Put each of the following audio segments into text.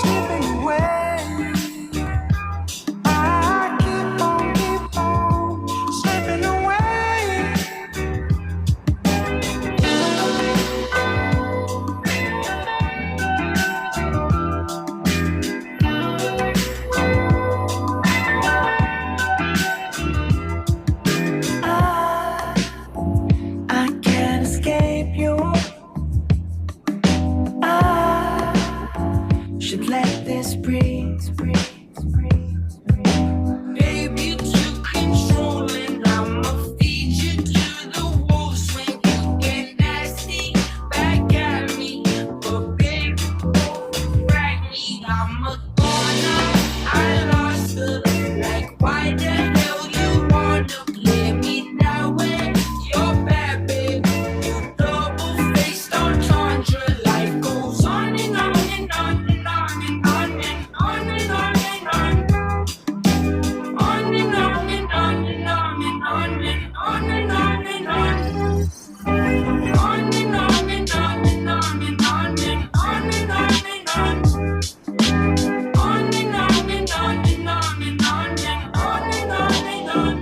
slipping away. I keep on slipping away. I can't escape you. I should let this breathe, breathe. Baby, you took control and I'ma feed you to the wolves when you get nasty back at me. But baby, don't drag me. I'm a goner, I lost her. Like, why the hell you wanna play me that way? You're bad, baby. You double-faced entendre. Life goes on and on and on and on and on and on and on and on. On and on and on and on and on and on and on and on. On and on and on and on and on and on and on and on. On and on and on and on and on and on and on and on.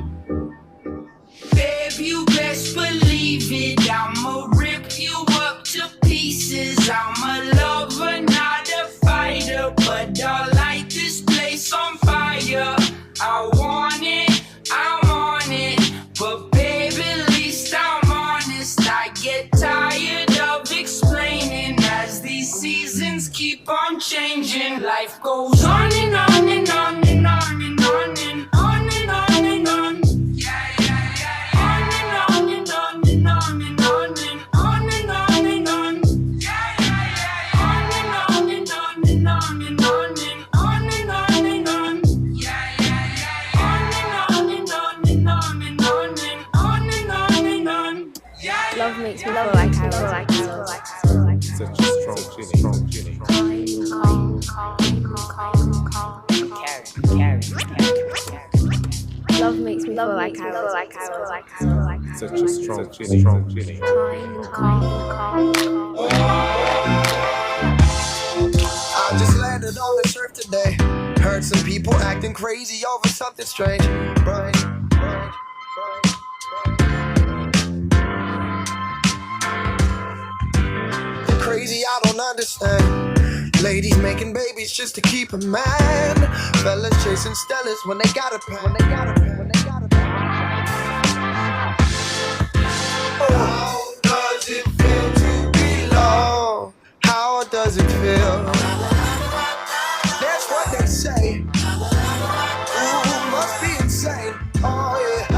Babe, you best believe it. I'ma rip you up to pieces. I'm a lover, not a fighter, but I'll light this place on fire. I want it, I'm on it, but baby, at least I'm honest. I get tired of explaining as these seasons keep on changing. Life goes on and on and on and on and on and on and on and on. Yeah, yeah, yeah. On and on and on and on and on and on and on and on. Yeah, yeah, yeah. On and on and on and on and on and on and on and on. Yeah, yeah, yeah. On and on and on and on and on and on and on. Yeah, Love makes me feel like I was Such a strong feeling. Love makes me feel like I was Such a strong feeling. I just landed on the surf today. Heard some people acting crazy over something strange. Right. Crazy, I don't understand. Ladies making babies just to keep a man. Fellas chasing Stellas when they got a pen. How does it feel to belong? How does it feel? That's what they say. Ooh, must be insane. Oh yeah.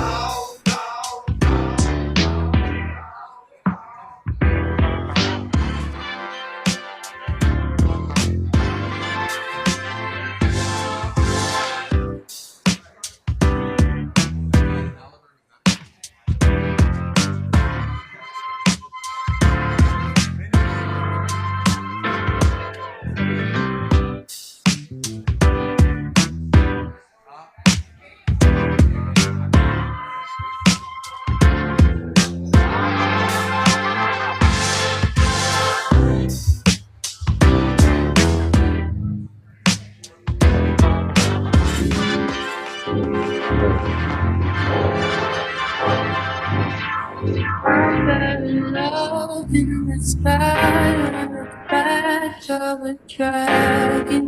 In the sky, on the back of a dragon,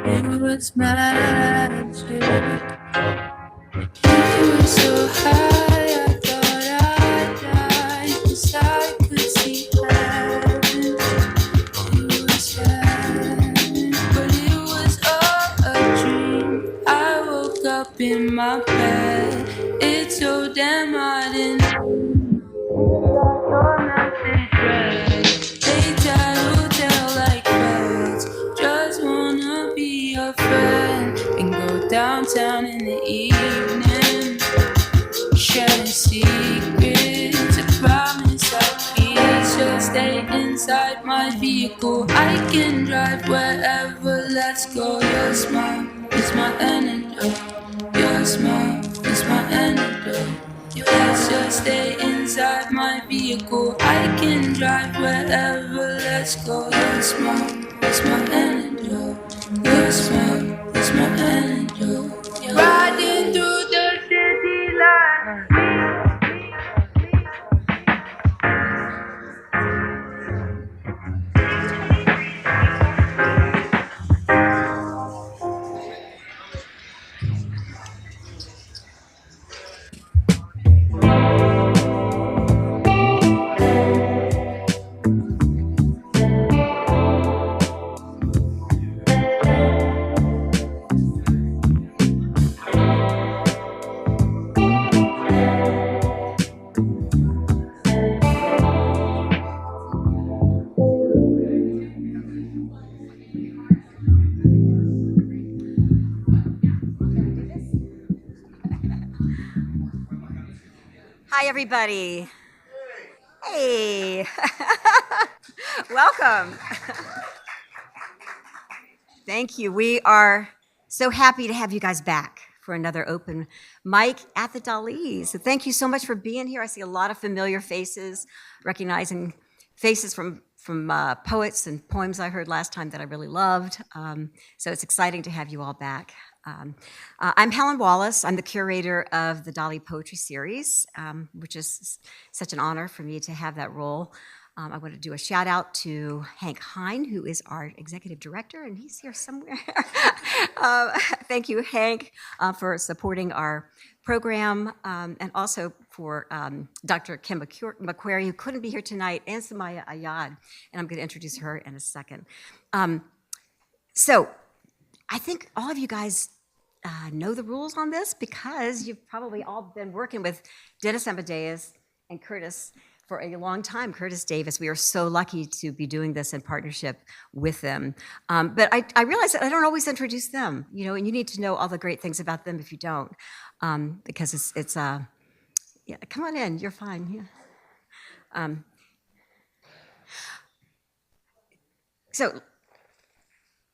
it was magic. You were so high, I thought I'd die, 'cause I could see heaven. It was heaven, but it was all a dream. I woke up in my bed, it's so damn hot in they tattle tell like birds. Just wanna be your friend and go downtown in the evening, sharing secrets. I promise I'll please just stay inside my vehicle. I can drive wherever, let's go. Your smile is my antidote. Your smile is my antidote. Let's just stay inside my vehicle. I can drive wherever, let's go. Your smile is my antidote. smell is my antidote. Riding through the city lights. Hi, everybody. Hey. Welcome. Thank you. We are so happy to have you guys back for another open mic at the Dalí. So thank you so much for being here. I see a lot of familiar faces, recognizing faces from poets and poems I heard last time that I really loved. So it's exciting to have you all back. I'm Helen Wallace. I'm the curator of the Dalí Poetry series, which is such an honor for me to have that role. I want to do a shout out to Hank Hine, who is our executive director, and he's here somewhere. Thank you, Hank, for supporting our program, and also for Dr. Kim McQuarrie, who couldn't be here tonight, and Samaya Ayad, and I'm going to introduce her in a second. So I think all of you guys know the rules on this because you've probably all been working with Dennis Amadeus and Curtis for a long time. Curtis Davis, we are so lucky to be doing this in partnership with them. But I realize that I don't always introduce them, you know, and you need to know all the great things about them if you don't, because it's yeah, come on in, you're fine. Yeah. So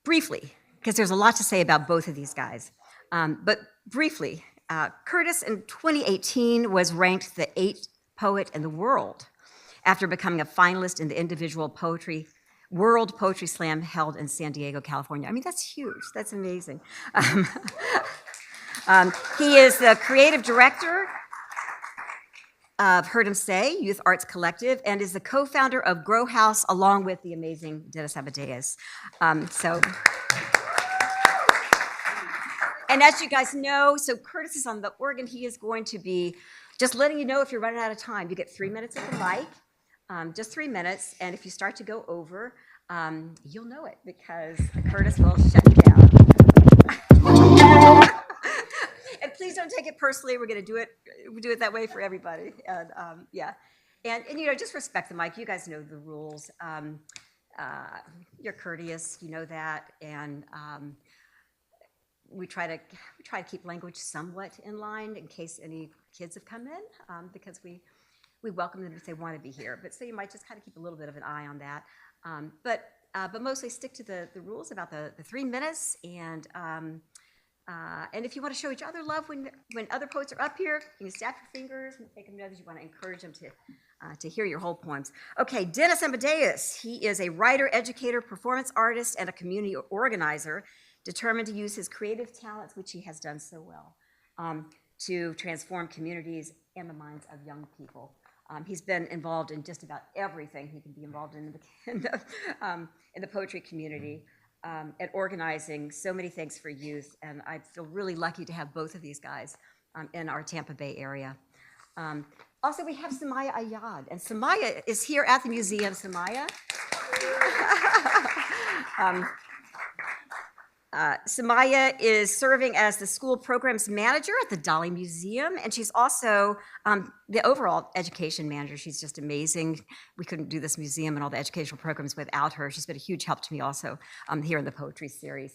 briefly, because there's a lot to say about both of these guys. But briefly, Curtis in 2018 was ranked the 8th poet in the world after becoming a finalist in the individual World Poetry Slam held in San Diego, California. I mean, that's huge. That's amazing. He is the creative director of Heard 'Em Say, Youth Arts Collective, and is the co-founder of GrowHouse, along with the amazing Dennis Amadeus. And as you guys know, so Curtis is on the organ. He is going to be just letting you know if you're running out of time. You get 3 minutes at the mic, just 3 minutes. And if you start to go over, you'll know it because Curtis will shut you down. And please don't take it personally. We're going to do it that way for everybody. And yeah, and you know, just respect the mic. You guys know the rules. You're courteous, you know that, and we try to keep language somewhat in line in case any kids have come in, because we welcome them if they want to be here. But so you might just kind of keep a little bit of an eye on that. But mostly stick to the rules about the 3 minutes, and if you want to show each other love when other poets are up here, you can snap your fingers and make them know that you want to encourage them to hear your whole poems. Okay, Dennis Amadeus. He is a writer, educator, performance artist, and a community organizer, determined to use his creative talents, which he has done so well, to transform communities and the minds of young people. He's been involved in just about everything he can be involved in the poetry community, and organizing so many things for youth. And I feel really lucky to have both of these guys in our Tampa Bay area. Also, we have Samaya Ayad, and Samaya is here at the museum. Samaya. Samaya is serving as the school programs manager at the Dalí Museum, and she's also the overall education manager. She's just amazing. We couldn't do this museum and all the educational programs without her. She's been a huge help to me also here in the poetry series.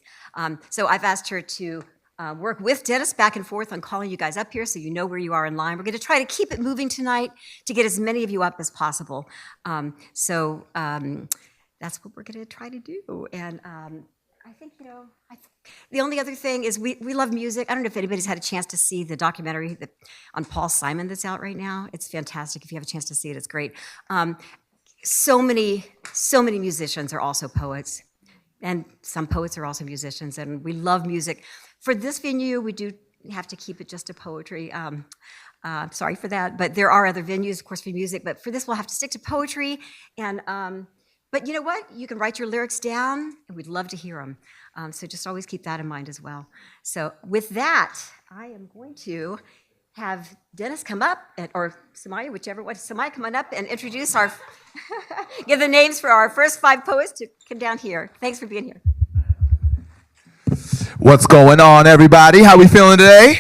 So I've asked her to work with Dennis back and forth on calling you guys up here so you know where you are in line. We're going to try to keep it moving tonight to get as many of you up as possible. So that's what we're going to try to do. And I think, you know, the only other thing is we love music. I don't know if anybody's had a chance to see the documentary on Paul Simon that's out right now. It's fantastic. If you have a chance to see it, it's great. So many musicians are also poets. And some poets are also musicians, and we love music. For this venue, we do have to keep it just to poetry. Sorry for that, but there are other venues, of course, for music, but for this, we'll have to stick to poetry. And but you know what? You can write your lyrics down, and we'd love to hear them. So just always keep that in mind as well. So with that, I am going to have Dennis come up, or Samaya, whichever one. Samaya, come on up and introduce our, give the names for our first 5 poets to come down here. Thanks for being here. What's going on, everybody? How we feeling today?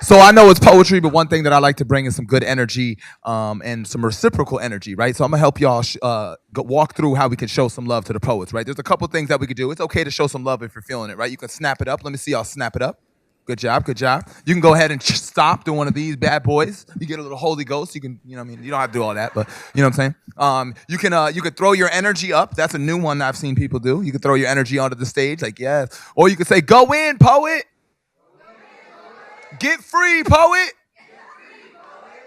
So I know it's poetry, but one thing that I like to bring is some good energy and some reciprocal energy, right? So I'm gonna help y'all walk through how we can show some love to the poets, right? There's a couple things that we could do. It's okay to show some love if you're feeling it, right? You can snap it up. Let me see y'all snap it up. Good job, good job. You can go ahead and stop doing one of these bad boys. You get a little Holy Ghost. You can, you know what I mean? You don't have to do all that, but you know what I'm saying? You can throw your energy up. That's a new one I've seen people do. You can throw your energy onto the stage, like, yes. Or you can say, go in, poet. Get free, poet.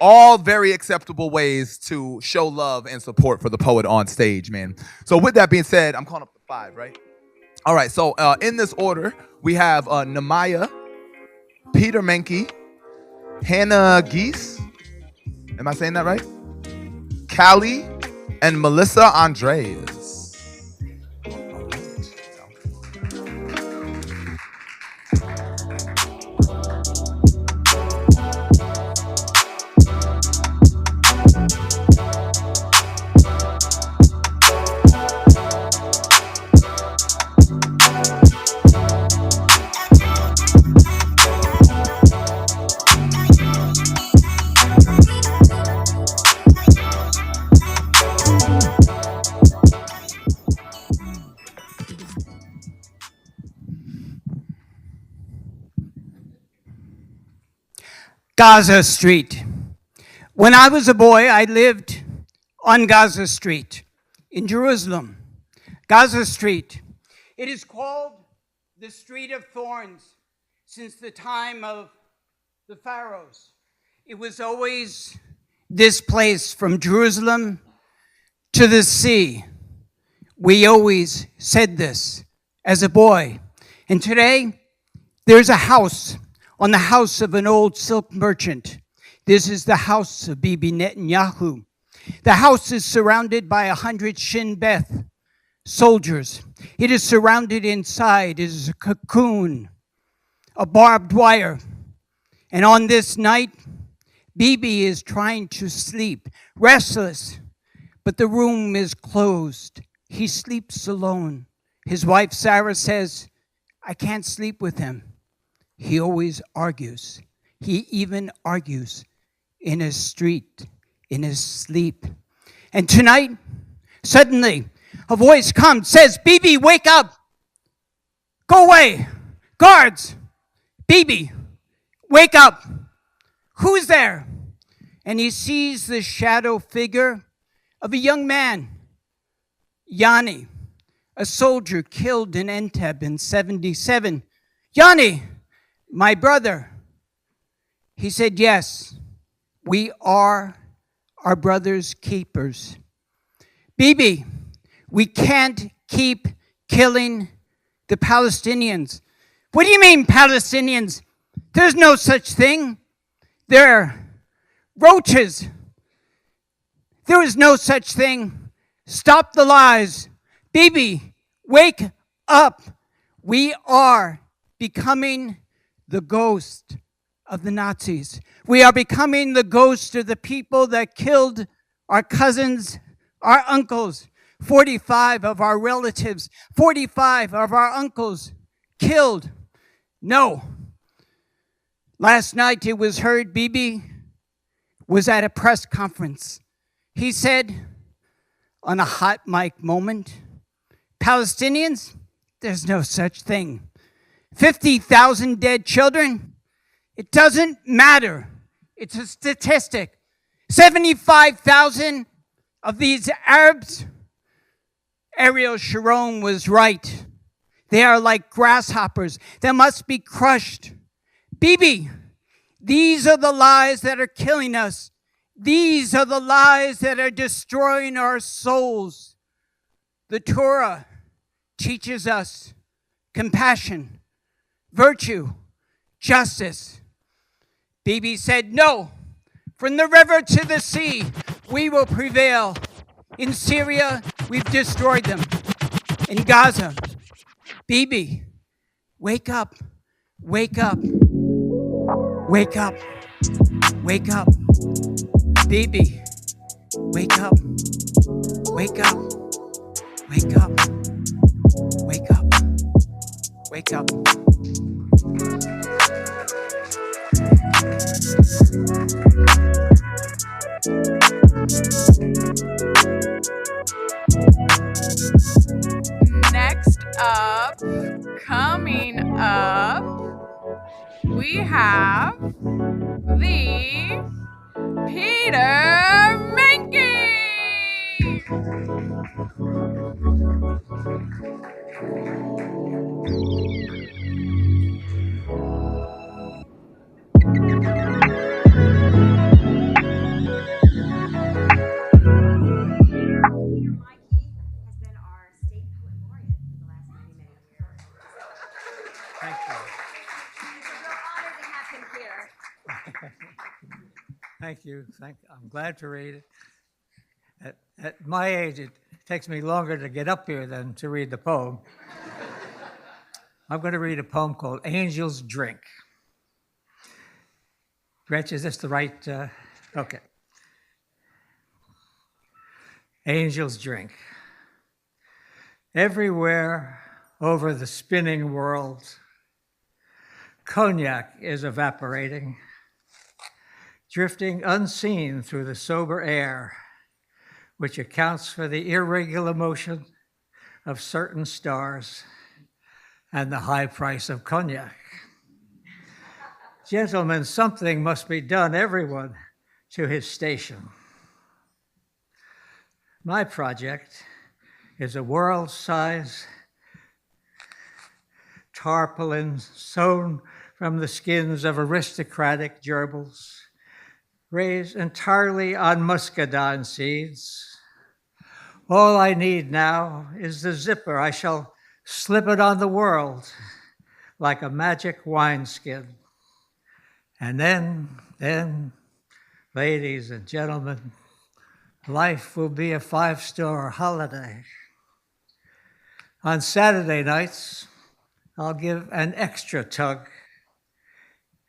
All very acceptable ways to show love and support for the poet on stage, man. So with that being said, I'm calling up the 5, right? All right, so in this order, we have Namaya, Peter Menke, Hannah Geese, am I saying that right? Callie, and Melissa Andreas. Gaza Street. When I was a boy, I lived on Gaza Street in Jerusalem. Gaza Street. It is called the Street of Thorns since the time of the pharaohs. It was always this place from Jerusalem to the sea. We always said this as a boy. And today, there's a house on the house of an old silk merchant. This is the house of Bibi Netanyahu. The house is surrounded by 100 Shin Beth soldiers. It is surrounded inside. It is a cocoon, a barbed wire. And on this night, Bibi is trying to sleep, restless, but the room is closed. He sleeps alone. His wife, Sarah, says, I can't sleep with him. He always argues. He even argues in his street, in his sleep. And tonight, suddenly, a voice comes, says, Bibi, wake up. Go away. Guards. Bibi, wake up. Who's there? And he sees the shadow figure of a young man, Yanni, a soldier killed in Entebbe in 77. Yanni, my brother. He said, yes, we are our brother's keepers. Bibi, we can't keep killing the Palestinians. What do you mean, Palestinians? There's no such thing. They're roaches. There is no such thing. Stop the lies. Bibi, wake up. We are becoming the ghost of the Nazis. We are becoming the ghost of the people that killed our cousins, our uncles, 45 of our relatives, 45 of our uncles killed. No. Last night it was heard Bibi was at a press conference. He said, on a hot mic moment, Palestinians, there's no such thing. 50,000 dead children, it doesn't matter. It's a statistic. 75,000 of these Arabs, Ariel Sharon was right. They are like grasshoppers that must be crushed. Bibi, these are the lies that are killing us. These are the lies that are destroying our souls. The Torah teaches us compassion, virtue, justice. Bibi said, no, from the river to the sea, we will prevail. In Syria, we've destroyed them. In Gaza, Bibi, wake up, wake up, wake up, wake up. Bibi, wake up, wake up, wake up, wake up, wake up. Next up, coming up, we have the Peter Menke. Has been our state poet laureate for the last many, many years. Thank you. It's a real honor to have him here. Thank you. I'm glad to read it. At my age, it takes me longer to get up here than to read the poem. I'm going to read a poem called Angels Drink. Gretchen, is this the right? Okay. Angels Drink. Everywhere over the spinning world, cognac is evaporating, drifting unseen through the sober air, which accounts for the irregular motion of certain stars and the high price of cognac. Gentlemen, something must be done, everyone, to his station. My project is a world-size tarpaulin sewn from the skins of aristocratic gerbils, raised entirely on muscadine seeds. All I need now is the zipper. I shall slip it on the world like a magic wineskin. And then, ladies and gentlemen, life will be a 5-star holiday. On Saturday nights, I'll give an extra tug,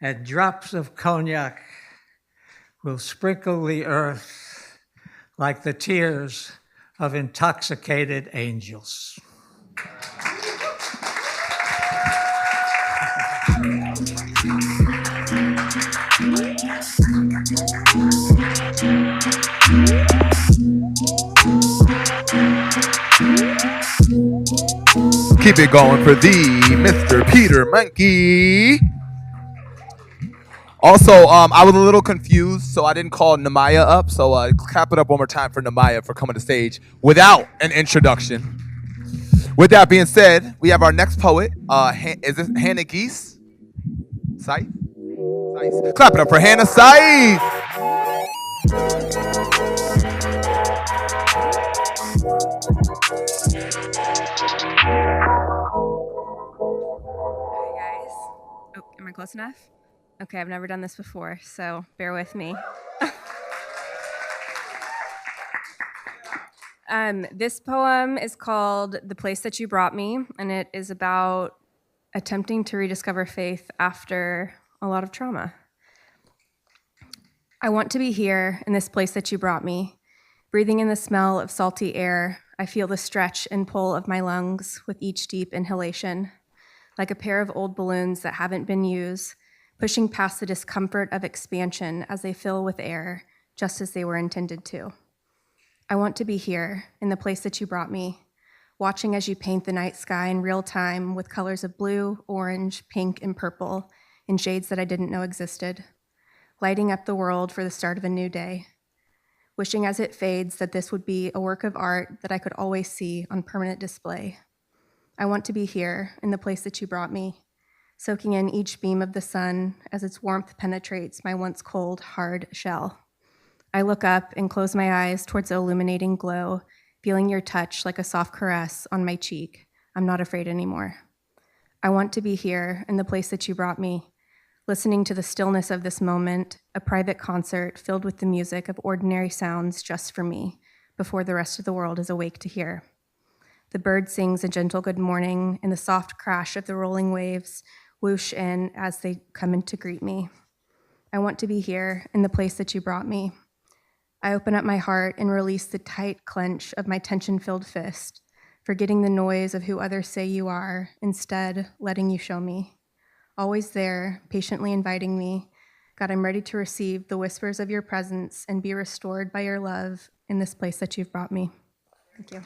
and drops of cognac will sprinkle the earth like the tears of intoxicated angels. Keep it going for the Mr. Peter Menke. Also, I was a little confused, so I didn't call Namaya up. So clap it up one more time for Namaya for coming to stage without an introduction. With that being said, we have our next poet. Is this Hannah Geese? Scythe? Clap it up for Hannah Scythe. Hi guys. Oh, am I close enough? Okay, I've never done this before, so bear with me. This poem is called The Place That You Brought Me, and it is about attempting to rediscover faith after a lot of trauma. I want to be here in this place that you brought me, breathing in the smell of salty air. I feel the stretch and pull of my lungs with each deep inhalation, like a pair of old balloons that haven't been used, pushing past the discomfort of expansion as they fill with air, just as they were intended to. I want to be here in the place that you brought me, watching as you paint the night sky in real time with colors of blue, orange, pink, and purple in shades that I didn't know existed, lighting up the world for the start of a new day, wishing as it fades that this would be a work of art that I could always see on permanent display. I want to be here in the place that you brought me, soaking in each beam of the sun as its warmth penetrates my once cold, hard shell. I look up and close my eyes towards the illuminating glow, feeling your touch like a soft caress on my cheek, I'm not afraid anymore. I want to be here in the place that you brought me, listening to the stillness of this moment, a private concert filled with the music of ordinary sounds just for me, before the rest of the world is awake to hear. The bird sings a gentle good morning, and the soft crash of the rolling waves whoosh in as they come in to greet me. I want to be here in the place that you brought me. I open up my heart and release the tight clench of my tension-filled fist, forgetting the noise of who others say you are, instead letting you show me. Always there, patiently inviting me. God, I'm ready to receive the whispers of your presence and be restored by your love in this place that you've brought me. Thank you.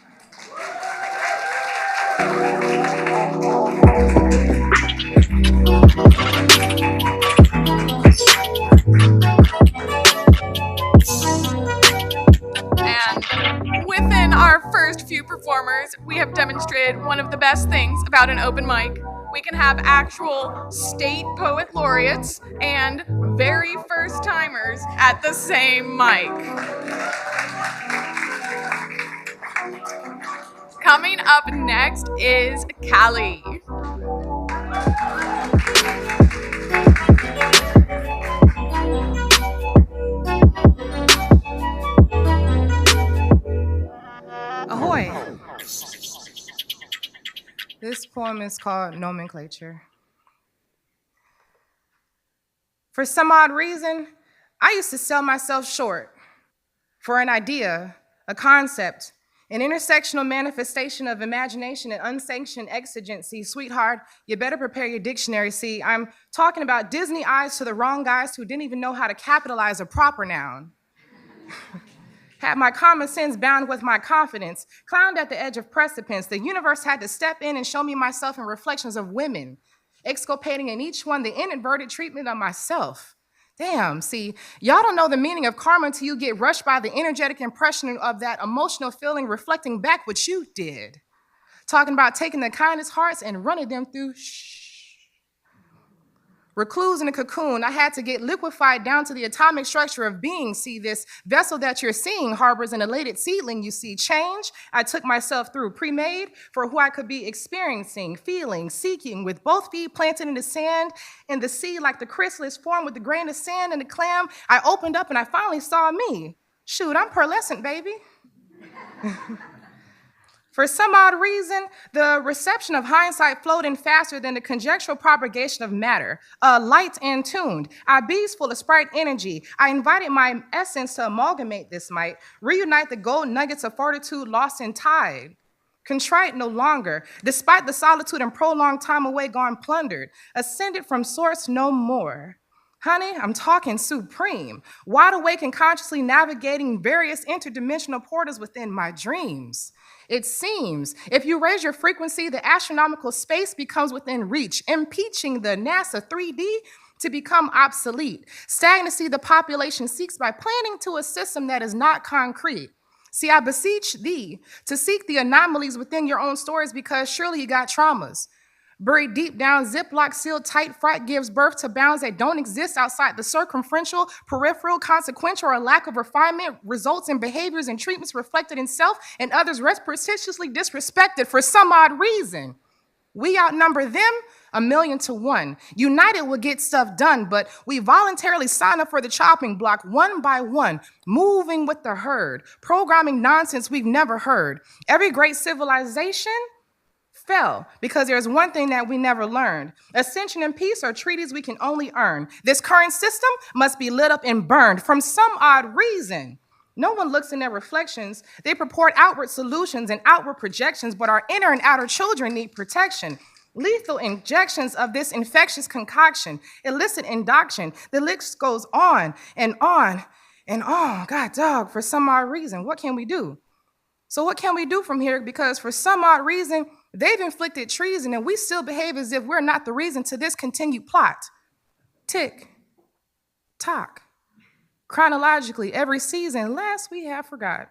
And within our first few performers, we have demonstrated one of the best things about an open mic. We can have actual state poet laureates and very first timers at the same mic. Coming up next is Callie. Ahoy! This poem is called Nomenclature. For some odd reason, I used to sell myself short for an idea, a concept, an intersectional manifestation of imagination and unsanctioned exigency. Sweetheart, you better prepare your dictionary. See, I'm talking about Disney eyes to the wrong guys who didn't even know how to capitalize a proper noun. Had my common sense bound with my confidence, climbed at the edge of precipice. The universe had to step in and show me myself in reflections of women, exculpating in each one the inadvertent treatment of myself. Damn, see, y'all don't know the meaning of karma until you get rushed by the energetic impression of that emotional feeling reflecting back what you did. Talking about taking the kindest hearts and running them through recluse in a cocoon, I had to get liquefied down to the atomic structure of being. See, this vessel that you're seeing harbors an elated seedling, you see. Change, I took myself through, pre-made for who I could be experiencing, feeling, seeking, with both feet planted in the sand, in the sea like the chrysalis formed with the grain of sand and the clam. I opened up and I finally saw me. Shoot, I'm pearlescent, baby. For some odd reason, the reception of hindsight flowed in faster than the conjectural propagation of matter, light and tuned. I bees full of sprite energy. I invited my essence to amalgamate this might, reunite the gold nuggets of fortitude lost in tide. Contrite no longer, despite the solitude and prolonged time away gone plundered, ascended from source no more. Honey, I'm talking supreme, wide awake and consciously navigating various interdimensional portals within my dreams. It seems if you raise your frequency, the astronomical space becomes within reach, impeaching the NASA 3D to become obsolete. Stagnancy the population seeks by planning to a system that is not concrete. See, I beseech thee to seek the anomalies within your own stories because surely you got traumas. Buried deep down, Ziploc sealed tight, fright gives birth to bounds that don't exist outside the circumferential, peripheral, consequential, or lack of refinement results in behaviors and treatments reflected in self and others repetitiously disrespected for some odd reason. We outnumber them 1,000,000 to 1. United will get stuff done, but we voluntarily sign up for the chopping block one by one, moving with the herd, programming nonsense we've never heard. Every great civilization fell because there's one thing that we never learned. Ascension and peace are treaties we can only earn. This current system must be lit up and burned from some odd reason. No one looks in their reflections. They purport outward solutions and outward projections, but our inner and outer children need protection. Lethal injections of this infectious concoction, illicit induction. The list goes on and on and on. God dog, for some odd reason, what can we do? So what can we do from here? Because for some odd reason, they've inflicted treason and we still behave as if we're not the reason to this continued plot. Tick, tock. Chronologically, every season, last we have forgot.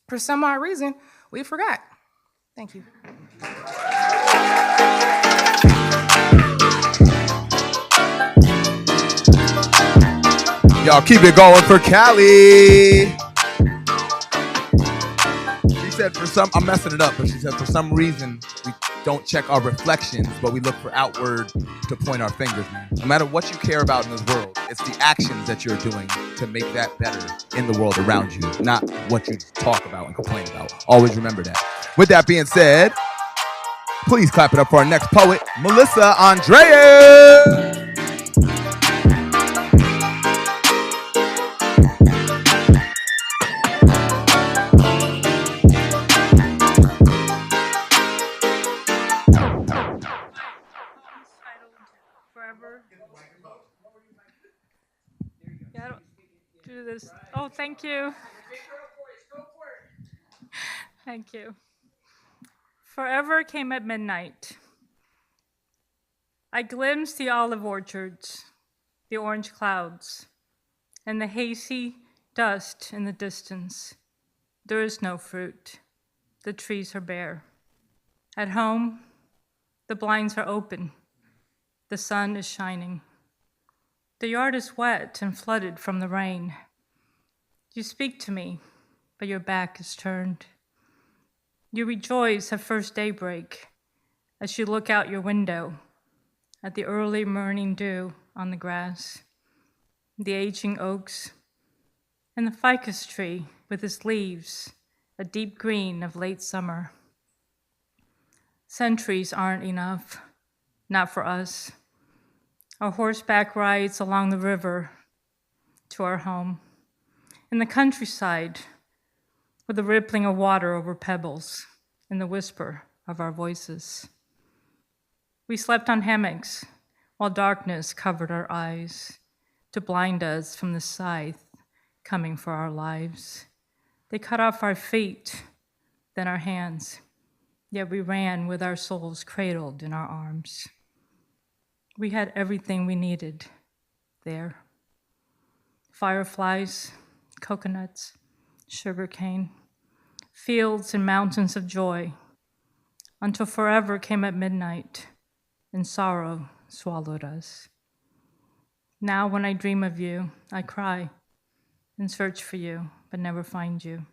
For some odd reason, we forgot. Thank you. Y'all keep it going for Callie. She said for some, I'm messing it up, but she said for some reason, don't check our reflections, but we look for outward to point our fingers. No matter what you care about in this world, it's the actions that you're doing to make that better in the world around you, not what you talk about and complain about. Always remember that. With that being said, please clap it up for our next poet, Melissa Andrea. Forever. Yeah, I don't do this. Oh, thank you. Thank you. Forever came at midnight. I glimpsed the olive orchards, the orange clouds, and the hazy dust in the distance. There is no fruit. The trees are bare. At home, the blinds are open. The sun is shining. The yard is wet and flooded from the rain. You speak to me, but your back is turned. You rejoice at first daybreak as you look out your window at the early morning dew on the grass, the aging oaks, and the ficus tree with its leaves, a deep green of late summer. Centuries aren't enough, not for us. Our horseback rides along the river to our home. In the countryside, with the rippling of water over pebbles and the whisper of our voices. We slept on hammocks while darkness covered our eyes to blind us from the scythe coming for our lives. They cut off our feet, then our hands, yet we ran with our souls cradled in our arms. We had everything we needed there. Fireflies, coconuts, sugarcane, fields and mountains of joy, until forever came at midnight and sorrow swallowed us. Now when I dream of you, I cry and search for you, but never find you.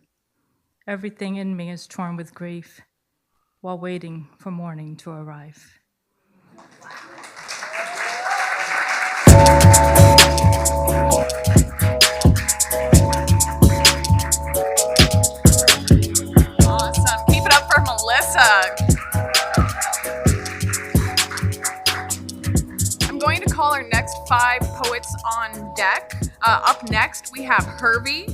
Everything in me is torn with grief while waiting for morning to arrive. Awesome. Keep it up for Melissa. I'm going to call our next 5 poets on deck. Up next, we have Hervey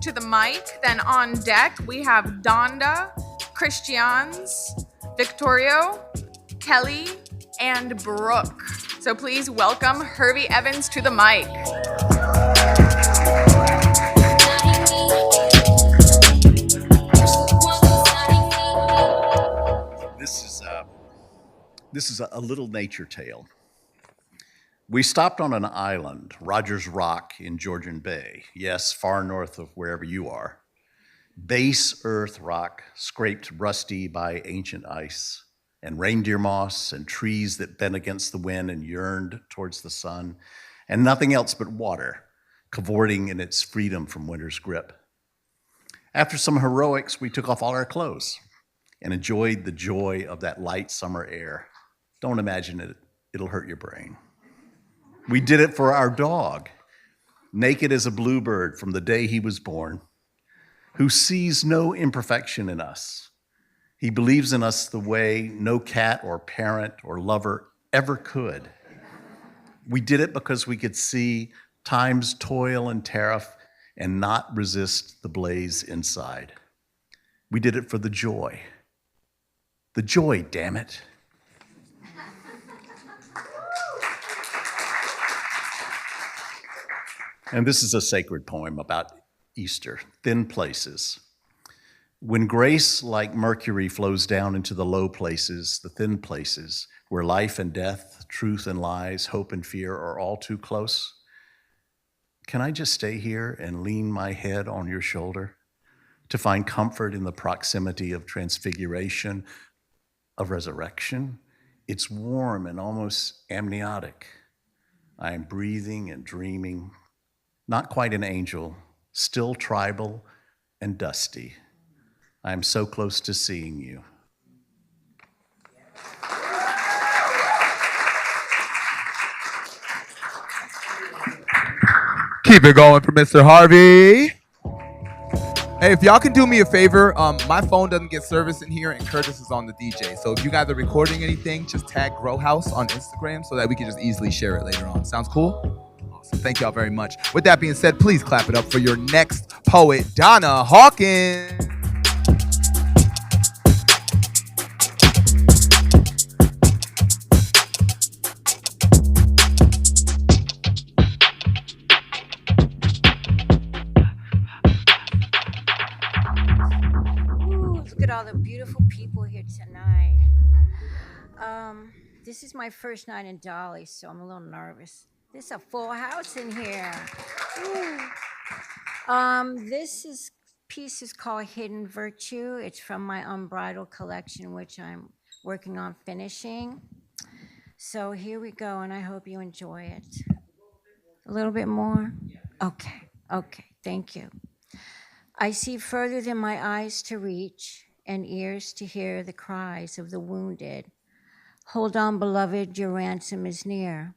to the mic. Then on deck, we have Donda, Christians, Victorio, Kelly, and Brooke. So please welcome Hervey Evans to the mic. This is a little nature tale. We stopped on an island, Rogers Rock in Georgian Bay. Yes, far north of wherever you are. Base earth rock, scraped rusty by ancient ice, and reindeer moss and trees that bent against the wind and yearned towards the sun, and nothing else but water, cavorting in its freedom from winter's grip. After some heroics, we took off all our clothes and enjoyed the joy of that light summer air. Don't imagine it, it'll hurt your brain. We did it for our dog, naked as a bluebird from the day he was born, who sees no imperfection in us. He believes in us the way no cat or parent or lover ever could. We did it because we could see time's toil and tariff and not resist the blaze inside. We did it for the joy. The joy, damn it. And this is a sacred poem about Easter, thin places. When grace like mercury flows down into the low places, the thin places, where life and death, truth and lies, hope and fear are all too close, can I just stay here and lean my head on your shoulder to find comfort in the proximity of transfiguration, of resurrection? It's warm and almost amniotic. I am breathing and dreaming, not quite an angel, still tribal and dusty. I am so close to seeing you. Keep it going for Mr. Harvey. Hey, if y'all can do me a favor, my phone doesn't get service in here, and Curtis is on the DJ. So if you guys are recording anything, just tag GrowHouse on Instagram so that we can just easily share it later on. Sounds cool? Awesome. Thank y'all very much. With that being said, please clap it up for your next poet, Donna Hawkins. Look at all the beautiful people here tonight. This is my first night in Dalí, so I'm a little nervous. There's a full house in here. Piece is called Hidden Virtue. It's from my Unbridled collection, which I'm working on finishing. So here we go, and I hope you enjoy it. A little bit more? Okay, thank you. I see further than my eyes to reach and ears to hear the cries of the wounded. Hold on, beloved, your ransom is near.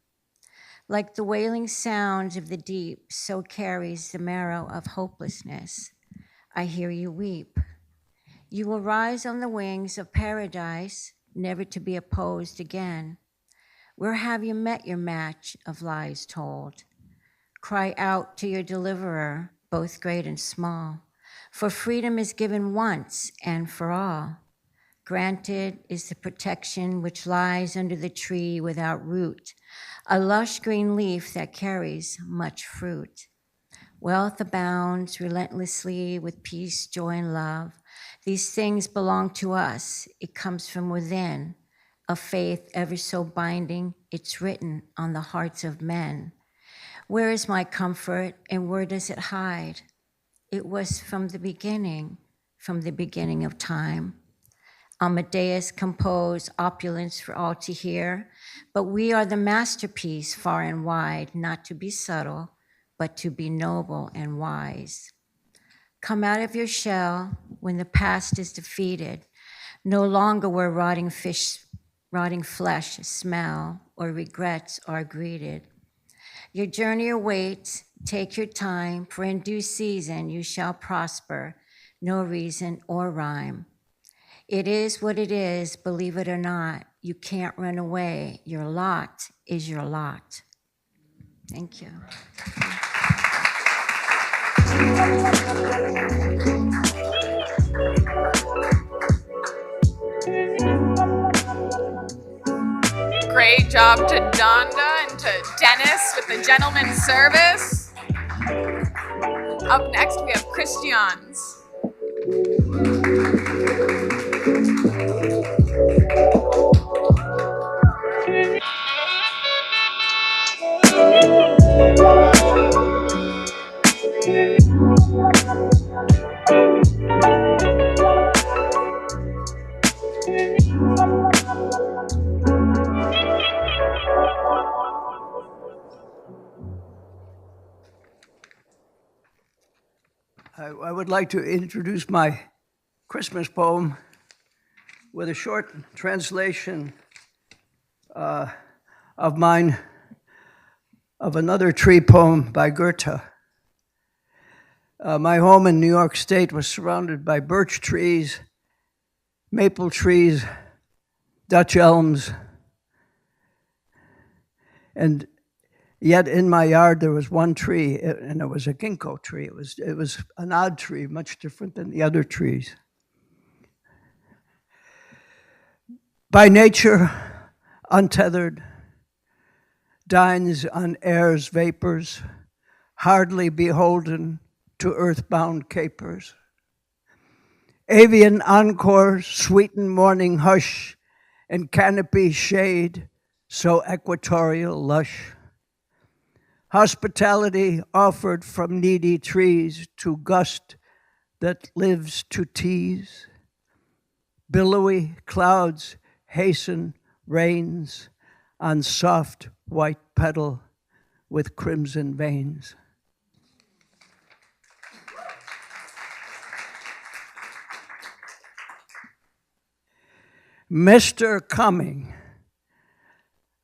Like the wailing sounds of the deep, so carries the marrow of hopelessness. I hear you weep. You will rise on the wings of paradise, never to be opposed again. Where have you met your match of lies told? Cry out to your deliverer, both great and small. For freedom is given once and for all. Granted is the protection which lies under the tree without root, a lush green leaf that carries much fruit. Wealth abounds relentlessly with peace, joy, and love. These things belong to us. It comes from within, a faith ever so binding. It's written on the hearts of men. Where is my comfort and where does it hide? It was from the beginning of time. Amadeus composed opulence for all to hear, but we are the masterpiece far and wide, not to be subtle, but to be noble and wise. Come out of your shell when the past is defeated. No longer where rotting flesh smell or regrets are greeted. Your journey awaits, take your time, for in due season you shall prosper, no reason or rhyme. It is what it is, believe it or not. You can't run away. Your lot is your lot. Thank you. Great job to Donda and to Dennis with the gentleman's service. Up next, we have Christians. I would like to introduce my Christmas poem with a short translation of mine, of another tree poem by Goethe. My home in New York State was surrounded by birch trees, maple trees, Dutch elms, and yet in my yard there was one tree, and it was a ginkgo tree. It was an odd tree, much different than the other trees. By nature, untethered, dines on air's vapors, hardly beholden to earthbound capers. Avian encores sweeten morning hush, and canopy shade so equatorial lush. Hospitality offered from needy trees to gust that lives to tease. Billowy clouds hasten rains on soft white petal with crimson veins. Mr. Cumming,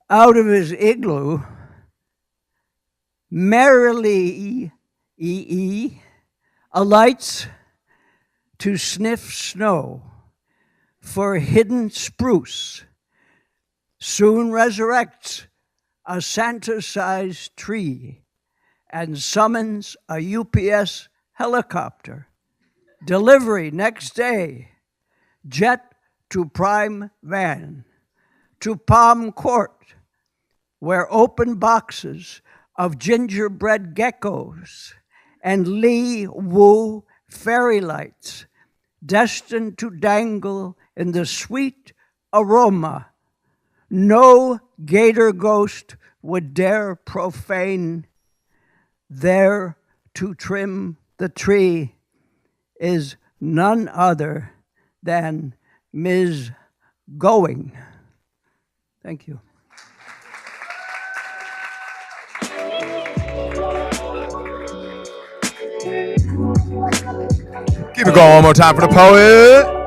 out of his igloo, merrily alights to sniff snow for hidden spruce, soon resurrects a Santa-sized tree and summons a UPS helicopter. Delivery next day, jet to prime van, to Palm Court, where open boxes of gingerbread geckos and Lee Woo fairy lights destined to dangle in the sweet aroma no gator ghost would dare profane. There to trim the tree is none other than Ms. Going. Thank you. Keep it going one more time for the poet.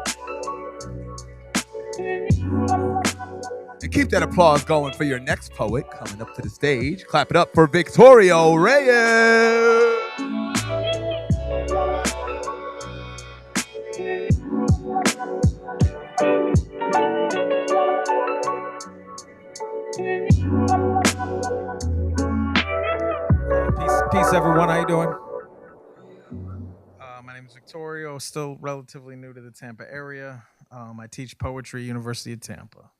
And keep that applause going for your next poet coming up to the stage. Clap it up for Victoria Reyes. Peace, everyone. How you doing? My name is Victorio. Still relatively new to the Tampa area. I teach poetry at University of Tampa.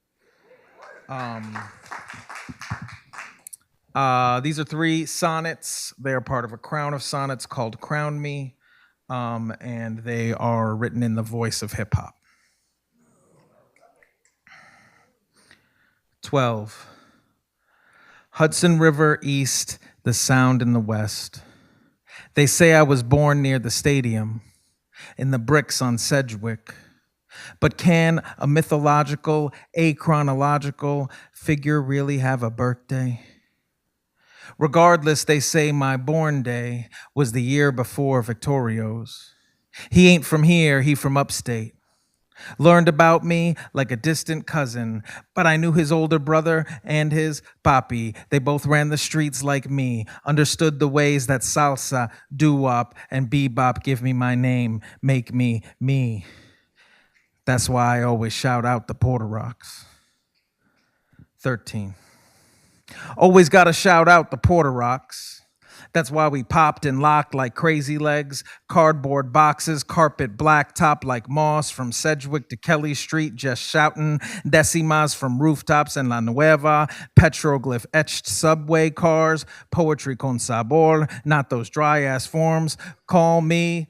These are 3 sonnets. They are part of a crown of sonnets called Crown Me, and they are written in the voice of hip hop. 12. Hudson River east, the Sound in the west. They say I was born near the stadium, in the bricks on Sedgwick. But can a mythological, achronological figure really have a birthday? Regardless, they say my born day was the year before Victorio's. He ain't from here, he from upstate. Learned about me like a distant cousin, but I knew his older brother and his papi. They both ran the streets like me, understood the ways that salsa, doo-wop, and bebop give me my name, make me me. That's why I always shout out the Porter Rocks. 13. Always gotta shout out the Porter Rocks. That's why we popped and locked like crazy legs, cardboard boxes, carpet blacktop like moss from Sedgwick to Kelly Street, just shouting decimas from rooftops en La Nueva, petroglyph etched subway cars, poetry con sabor, not those dry ass forms. Call me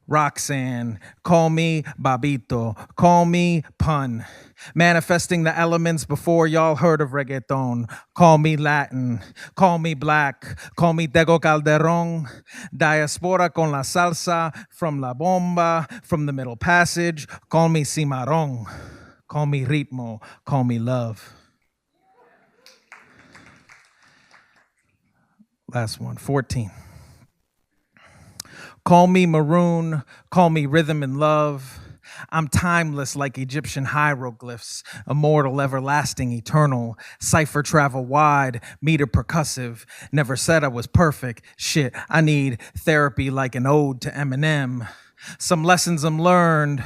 Roxanne, call me Babito, call me Pun. Manifesting the elements before y'all heard of reggaeton. Call me Latin, call me black, call me Tego Calderon. Diaspora con la salsa, from La Bomba, from the Middle Passage. Call me Cimarron, call me Ritmo, call me love. Last one, 14. Call me maroon, call me rhythm and love. I'm timeless like Egyptian hieroglyphs, immortal, everlasting, eternal. Cipher travel wide, meter percussive. Never said I was perfect. Shit, I need therapy like an ode to Eminem. Some lessons I'm learned,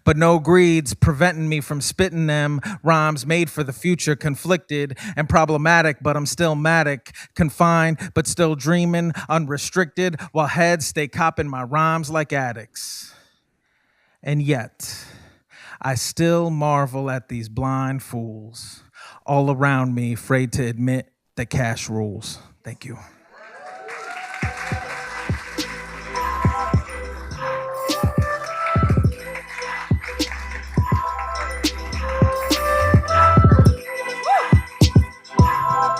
but no greeds preventing me from spitting them. Rhymes made for the future, conflicted and problematic, but I'm still matic. Confined, but still dreaming, unrestricted, while heads stay copping my rhymes like addicts. And yet, I still marvel at these blind fools all around me, afraid to admit that cash rules. Thank you.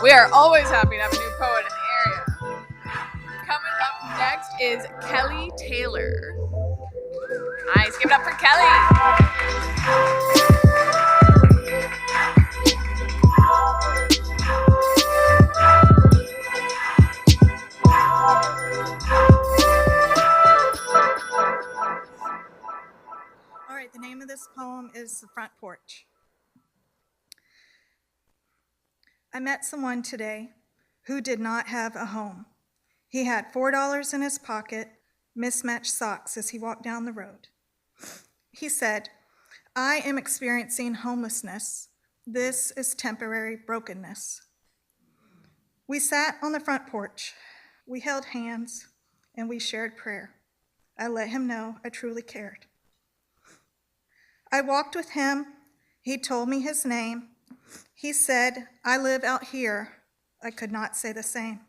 We are always happy to have a new poet in the area. Coming up next is Kelly Taylor. Nice, give it up for Kelly. All right, the name of this poem is The Front Porch. I met someone today who did not have a home. He had $4 in his pocket, mismatched socks as he walked down the road. He said, "I am experiencing homelessness. This is temporary brokenness." We sat on the front porch. We held hands and we shared prayer. I let him know I truly cared. I walked with him. He told me his name. He said, "I live out here." I could not say the same.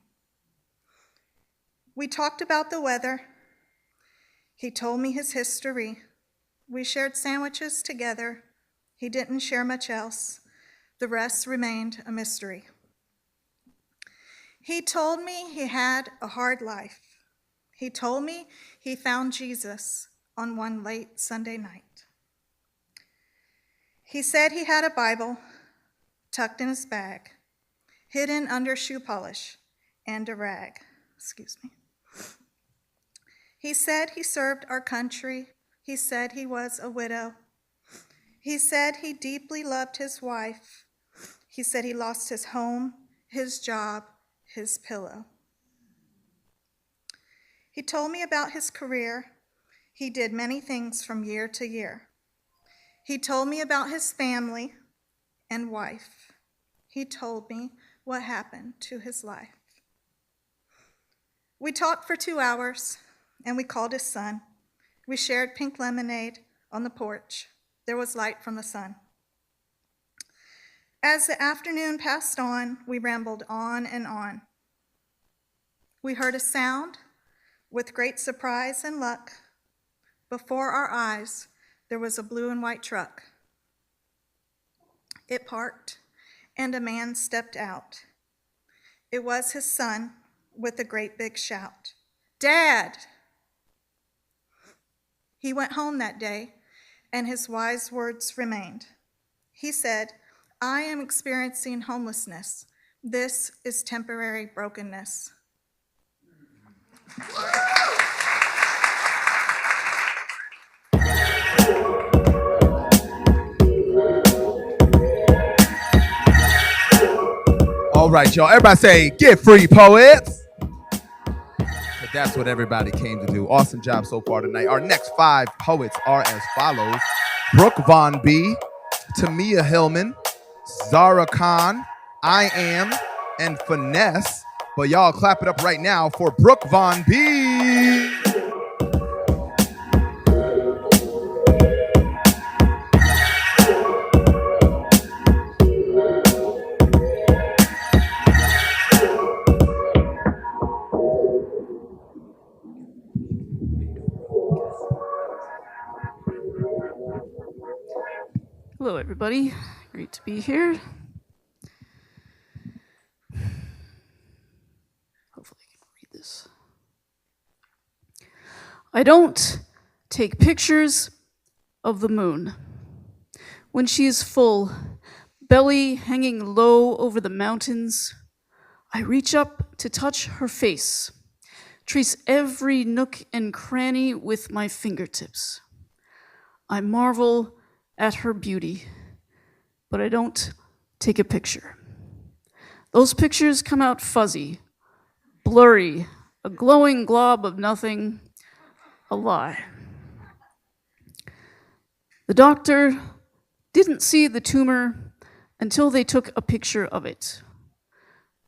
We talked about the weather. He told me his history. We shared sandwiches together. He didn't share much else. The rest remained a mystery. He told me he had a hard life. He told me he found Jesus on one late Sunday night. He said he had a Bible tucked in his bag, hidden under shoe polish and a rag. He said he served our country. He said he was a widow. He said he deeply loved his wife. He said he lost his home, his job, his pillow. He told me about his career. He did many things from year to year. He told me about his family and wife. He told me what happened to his life. We talked for 2 hours, and we called his son. We shared pink lemonade on the porch. There was light from the sun. As the afternoon passed on, we rambled on and on. We heard a sound. With great surprise and luck, before our eyes, there was a blue and white truck. It parked, and a man stepped out. It was his son with a great big shout, "Dad!" He went home that day, and his wise words remained. He said, "I am experiencing homelessness. This is temporary brokenness." All right, y'all. Everybody say, "Get free, poets." But that's what everybody came to do. Awesome job so far tonight. Our next 5 poets are as follows: Brooke Von B, Tamia Hillman, Zara Khan, I Am, and Finesse. But y'all clap it up right now for Brooke Von B. Hello, everybody. Great to be here. Hopefully I can read this. I don't take pictures of the moon. When she is full, belly hanging low over the mountains, I reach up to touch her face, trace every nook and cranny with my fingertips. I marvel at her beauty, but I don't take a picture. Those pictures come out fuzzy, blurry, a glowing glob of nothing, a lie. The doctor didn't see the tumor until they took a picture of it.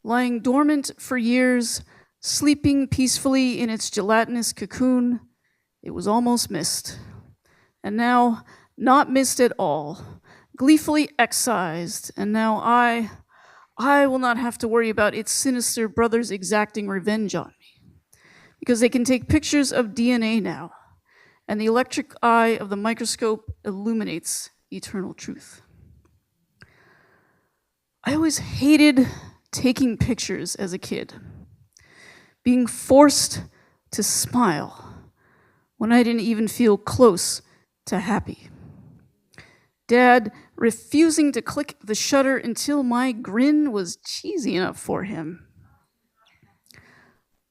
Lying dormant for years, sleeping peacefully in its gelatinous cocoon, it was almost missed. And now, not missed at all, gleefully excised, and now I will not have to worry about its sinister brothers exacting revenge on me, because they can take pictures of DNA now, and the electric eye of the microscope illuminates eternal truth. I always hated taking pictures as a kid, being forced to smile when I didn't even feel close to happy. Dad refusing to click the shutter until my grin was cheesy enough for him.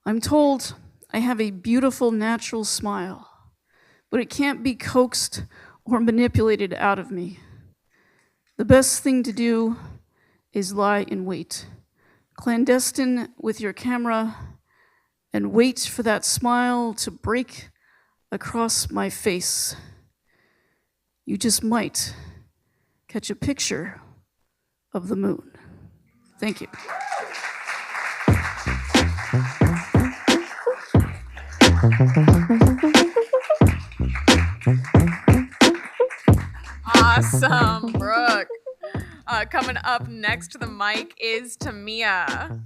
I'm told I have a beautiful natural smile, but it can't be coaxed or manipulated out of me. The best thing to do is lie in wait, clandestine with your camera, and wait for that smile to break across my face. You just might catch a picture of the moon. Thank you. Awesome, Brooke. Coming up next to the mic is Tamia.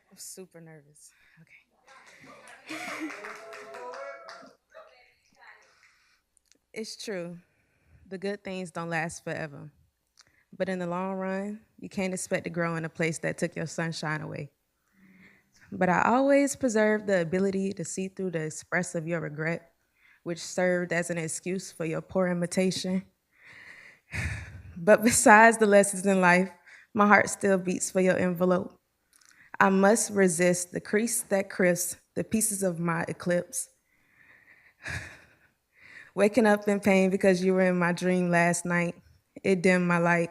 I'm super nervous. Okay. It's true. The good things don't last forever. But in the long run, you can't expect to grow in a place that took your sunshine away. But I always preserved the ability to see through the express of your regret, which served as an excuse for your poor imitation. But besides the lessons in life, my heart still beats for your envelope. I must resist the crease that crisps the pieces of my eclipse. Waking up in pain because you were in my dream last night, it dimmed my light.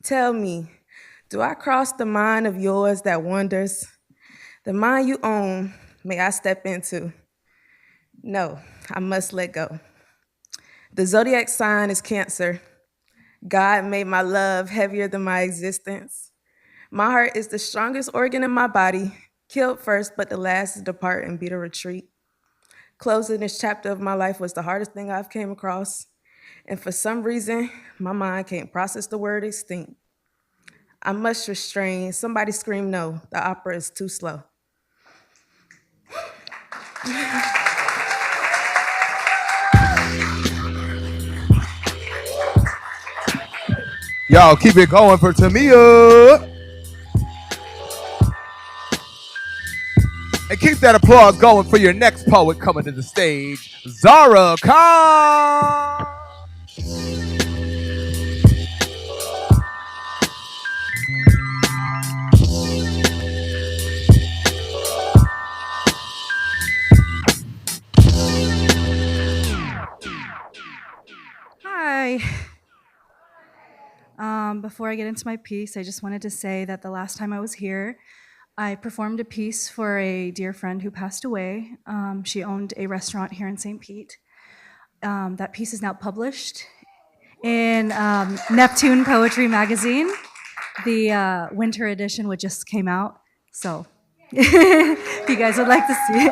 Tell me, do I cross the mind of yours that wanders? The mind you own, may I step into? No, I must let go. The zodiac sign is Cancer. God made my love heavier than my existence. My heart is the strongest organ in my body, killed first, but the last to depart and beat a retreat. Closing this chapter of my life was the hardest thing I've came across. And for some reason, my mind can't process the word extinct. I must restrain. Somebody scream no, the opera is too slow. Y'all keep it going for Tamia. And keep that applause going for your next poet coming to the stage, Zara Khan. Hi. Before I get into my piece, I just wanted to say that the last time I was here, I performed a piece for a dear friend who passed away. She owned a restaurant here in St. Pete. That piece is now published in Neptune Poetry Magazine. The winter edition which just came out. So if you guys would like to see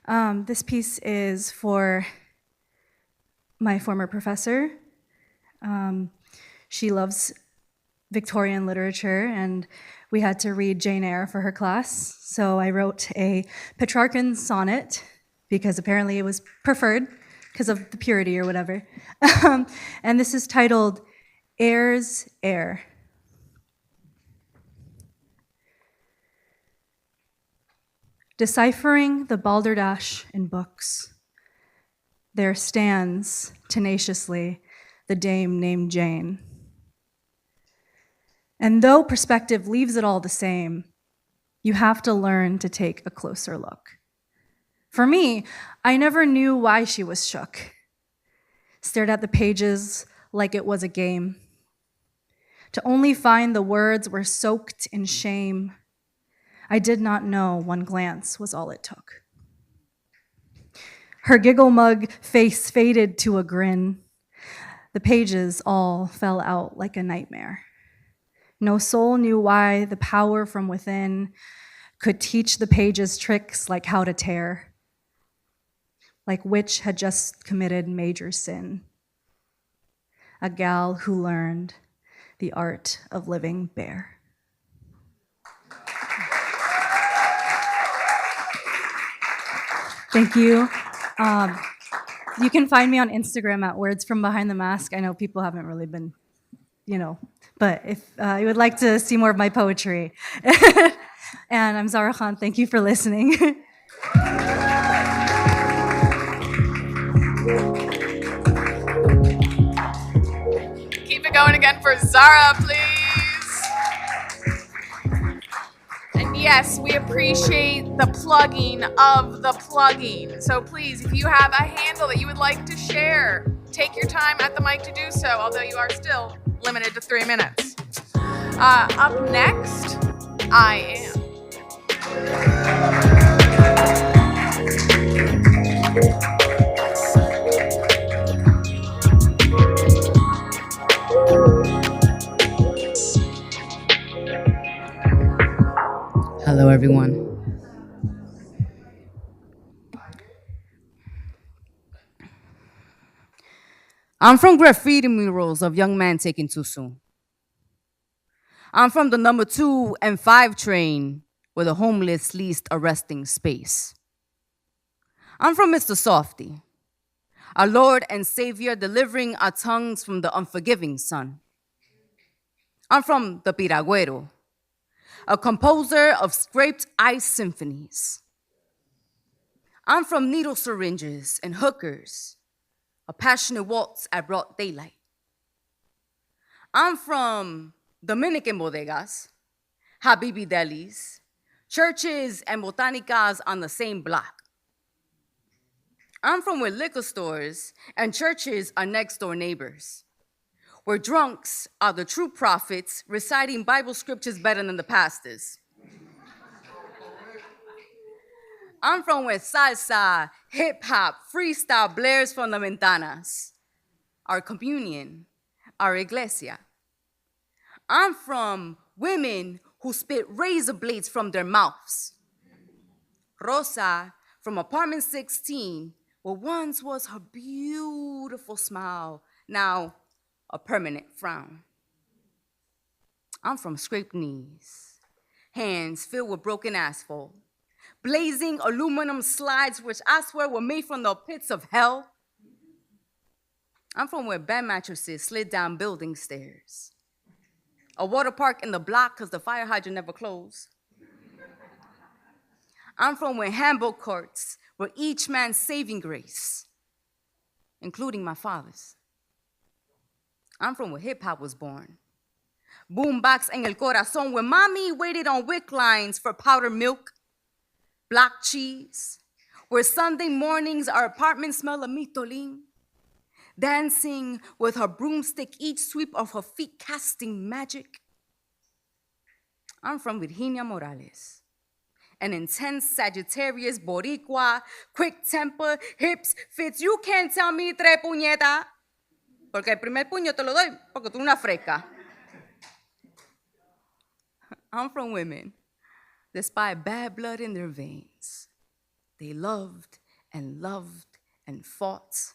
it. This piece is for my former professor. She loves Victorian literature, and we had to read Jane Eyre for her class. So I wrote a Petrarchan sonnet, because apparently it was preferred because of the purity or whatever. And this is titled Eyre's Heir. Deciphering the balderdash in books, there stands tenaciously the dame named Jane. And though perspective leaves it all the same, you have to learn to take a closer look. For me, I never knew why she was shook. Stared at the pages like it was a game. To only find the words were soaked in shame. I did not know one glance was all it took. Her giggle mug face faded to a grin. The pages all fell out like a nightmare. No soul knew why the power from within could teach the pages tricks like how to tear, like witch had just committed major sin. A gal who learned the art of living bare. Thank you. You can find me on Instagram at Words From Behind the Mask. I know people haven't really been, but if you would like to see more of my poetry. And I'm Zara Khan. Thank you for listening. for Zara, please. And yes, we appreciate the plugging of the plugging. So please, if you have a handle that you would like to share, take your time at the mic to do so, although you are still limited to 3 minutes. Up next, I am. Hello, everyone. I'm from graffiti murals of young men taken too soon. I'm from the number 2 and 5 train where the homeless least a resting space. I'm from Mr. Softy, our Lord and Savior delivering our tongues from the unforgiving sun. I'm from the Piragüero, a composer of scraped ice symphonies. I'm from needle syringes and hookers, a passionate waltz at broad daylight. I'm from Dominican bodegas, Habibi delis, churches and botanicas on the same block. I'm from where liquor stores and churches are next door neighbors, where drunks are the true prophets reciting Bible scriptures better than the pastors. I'm from where salsa, hip hop, freestyle blares from the ventanas, our communion, our iglesia. I'm from women who spit razor blades from their mouths. Rosa from apartment 16, what once was her beautiful smile, now a permanent frown. I'm from scraped knees, hands filled with broken asphalt, blazing aluminum slides which I swear were made from the pits of hell. I'm from where bed mattresses slid down building stairs, a water park in the block because the fire hydrant never closed. I'm from where handbook courts were each man's saving grace, including my father's. I'm from where hip-hop was born. Boombox en el corazón, where mommy waited on wick lines for powdered milk, block cheese, where Sunday mornings our apartment smell of mitolin, dancing with her broomstick, each sweep of her feet casting magic. I'm from Virginia Morales, an intense Sagittarius Boricua, quick temper, hips, fits. You can't tell me tres puñeta, porque el primer puño te lo doy porque tú una fresca. I'm from women, despite bad blood in their veins. They loved and fought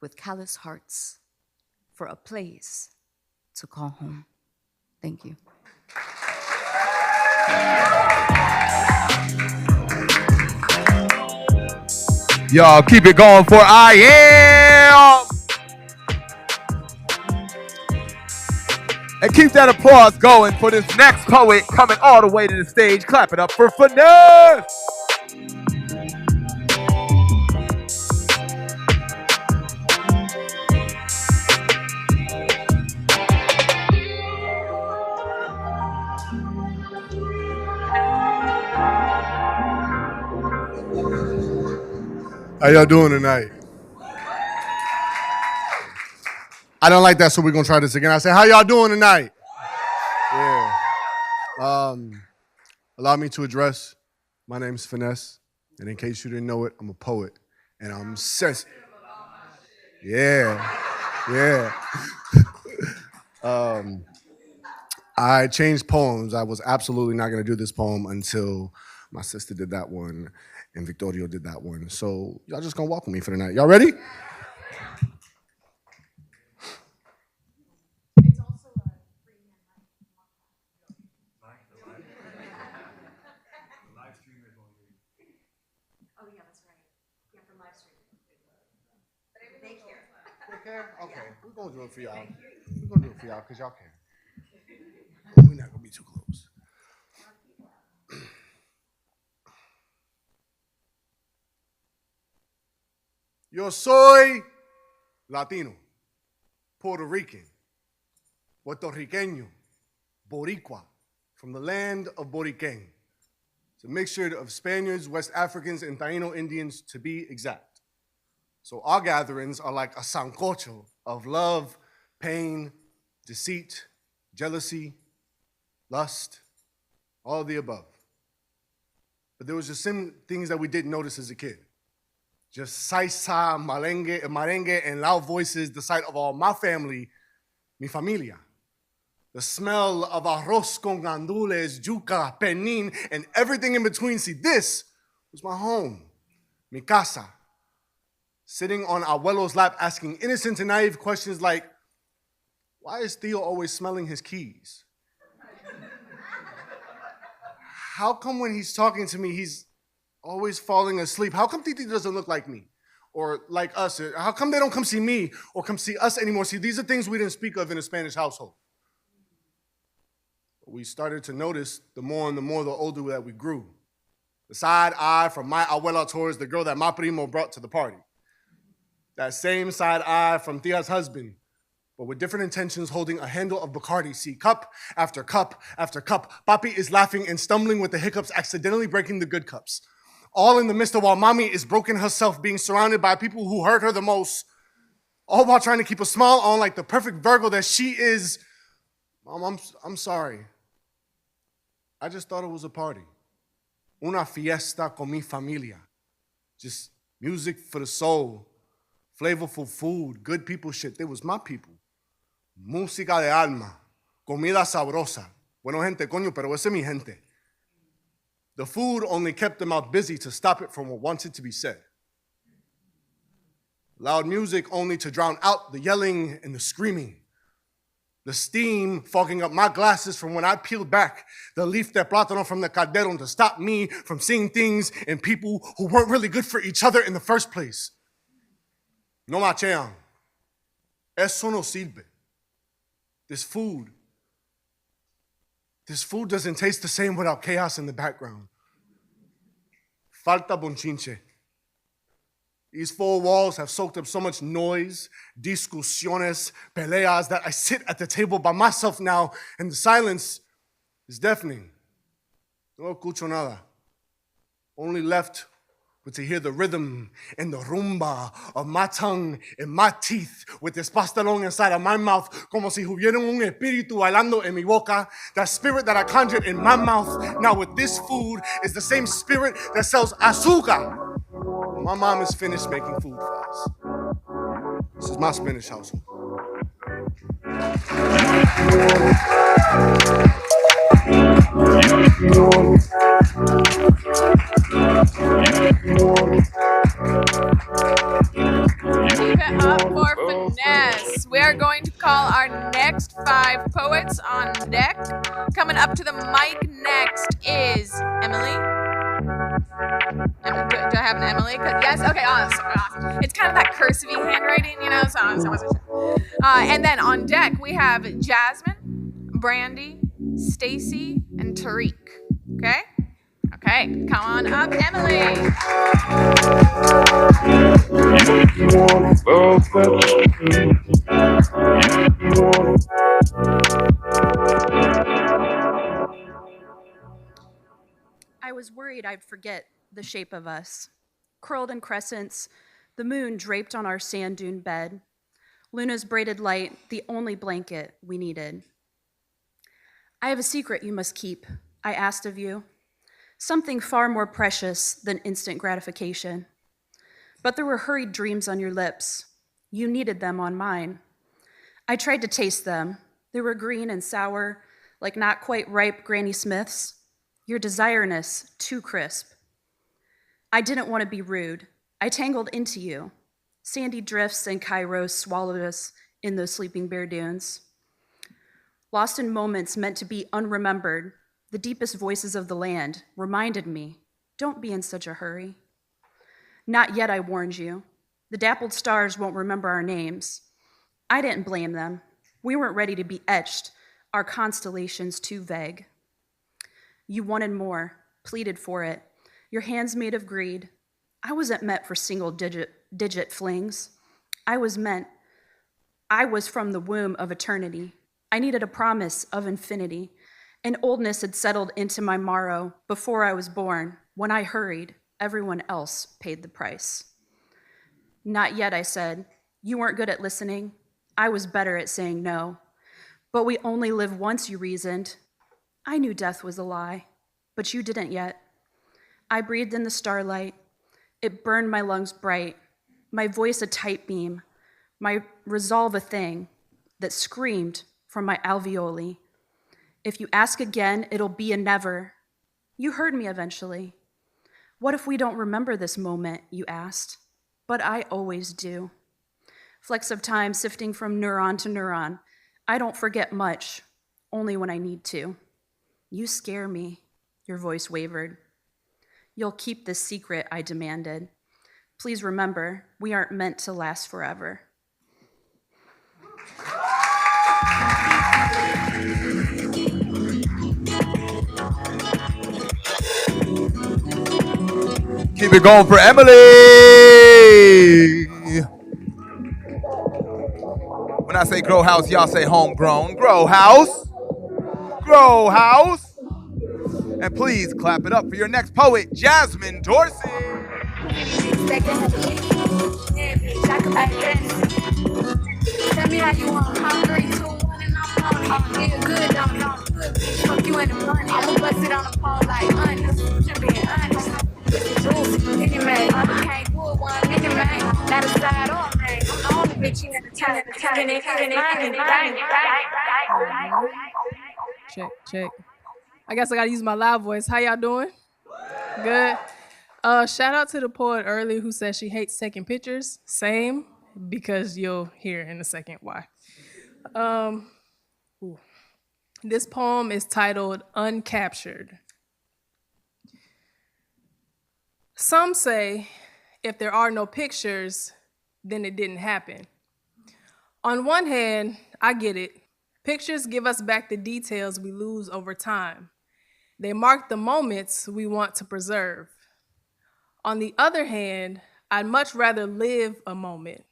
with callous hearts for a place to call home. Thank you. Y'all keep it going for I am. And keep that applause going for this next poet coming all the way to the stage. Clap it up for Finesse. How y'all doing tonight? I don't like that, so we're gonna try this again. I said, how y'all doing tonight? Yeah. Allow me to address. My name's Finesse, and in case you didn't know it, I'm a poet, and I'm sensitive. Yeah. I changed poems. I was absolutely not gonna do this poem until my sister did that one, and Victorio did that one. So y'all just gonna walk with me for the night. Y'all ready? Okay, we're gonna do it for y'all. We're gonna do it for y'all because y'all can. We're not gonna be too close. Yo soy Latino, Puerto Rican, Puertorriqueño, Boricua, from the land of Boriquén. It's a mixture of Spaniards, West Africans, and Taino Indians to be exact. So our gatherings are like a sancocho of love, pain, deceit, jealousy, lust, all of the above. But there was just some things that we didn't notice as a kid. Just salsa, merengue, and loud voices, the sight of all my family, mi familia. The smell of arroz con gandules, yuca, penin, and everything in between. See, this was my home, mi casa. Sitting on abuelo's lap asking innocent and naive questions like, why is Theo always smelling his keys? How come when he's talking to me, he's always falling asleep? How come Titi doesn't look like me or like us? How come they don't come see me or come see us anymore? See, these are things we didn't speak of in a Spanish household. We started to notice the more and the more the older that we grew. The side eye from my abuela towards the girl that my primo brought to the party. That same side eye from Tia's husband, but with different intentions, holding a handle of Bacardi. See, cup after cup after cup. Papi is laughing and stumbling with the hiccups, accidentally breaking the good cups. All in the midst of while mommy is broken herself, being surrounded by people who hurt her the most, all while trying to keep a smile on like the perfect Virgo that she is. Mom, I'm sorry. I just thought it was a party. Una fiesta con mi familia. Just music for the soul, flavorful food, good people shit. They was my people. Música de alma, comida sabrosa. Bueno, gente, coño, pero ese es mi gente. The food only kept them out busy to stop it from what wanted to be said. Loud music only to drown out the yelling and the screaming. The steam fogging up my glasses from when I peeled back the leaf de plátano from the calderón to stop me from seeing things and people who weren't really good for each other in the first place. No machean. Eso no sirve. This food doesn't taste the same without chaos in the background. Falta bonchinche. These four walls have soaked up so much noise, discusiones, peleas, that I sit at the table by myself now, and the silence is deafening. No escucho nada. Only left but to hear the rhythm and the rumba of my tongue and my teeth with this pastelón inside of my mouth, como si hubiera un espíritu bailando en mi boca. That spirit that I conjured in my mouth now with this food is the same spirit that sells azúcar. My mom is finished making food for us. This is my Spanish household. Keep it up for finesse. We are going to call our next 5 poets on deck. Coming up to the mic next is Emily. Do I have an Emily? Yes? Okay, awesome. It's kind of that cursive handwriting, you know, so I wasn't sure. And then on deck, we have Jasmine, Brandy, Stacy, and Tariq. Okay? Okay, come on up, Emily. I was worried I'd forget the shape of us. Curled in crescents, the moon draped on our sand dune bed. Luna's braided light, the only blanket we needed. I have a secret you must keep, I asked of you. Something far more precious than instant gratification. But there were hurried dreams on your lips. You needed them on mine. I tried to taste them. They were green and sour, like not quite ripe Granny Smiths. Your desireness, too crisp. I didn't want to be rude. I tangled into you. Sandy drifts and kairos swallowed us in those sleeping bear dunes. Lost in moments meant to be unremembered, the deepest voices of the land reminded me, don't be in such a hurry. Not yet, I warned you. The dappled stars won't remember our names. I didn't blame them. We weren't ready to be etched, our constellations too vague. You wanted more, pleaded for it. Your hands made of greed. I wasn't meant for single digit flings. I was from the womb of eternity. I needed a promise of infinity. An oldness had settled into my marrow before I was born. When I hurried, everyone else paid the price. Not yet, I said. You weren't good at listening. I was better at saying no. But we only live once, you reasoned. I knew death was a lie, but you didn't yet. I breathed in the starlight. It burned my lungs bright, my voice a tight beam, my resolve a thing that screamed from my alveoli. If you ask again, it'll be a never. You heard me eventually. What if we don't remember this moment, you asked? But I always do. Flecks of time sifting from neuron to neuron. I don't forget much, only when I need to. You scare me, your voice wavered. You'll keep this secret, I demanded. Please remember, we aren't meant to last forever. Keep it going for Emily. When I say grow house, y'all say homegrown. Grow house. Grow house. And please clap it up for your next poet, Jasmine Dorsey. Tell me how you want. I'm 3, 2, 1, and I'm on it. Feel good, don't know. Good bitch, fuck you in the money. I'ma bust it on the pole like honest. Just being honest. Juicy, any man. I can't wood one, any man. Not a side or man. I'm the only bitch in the town. Check, check. I guess I gotta use my loud voice. How y'all doing? Good. Shout out to the poet earlier who said she hates taking pictures. Same, because you'll hear in a second why. This poem is titled Uncaptured. Some say if there are no pictures, then it didn't happen. On one hand, I get it. Pictures give us back the details we lose over time. They mark the moments we want to preserve. On the other hand, I'd much rather live a moment.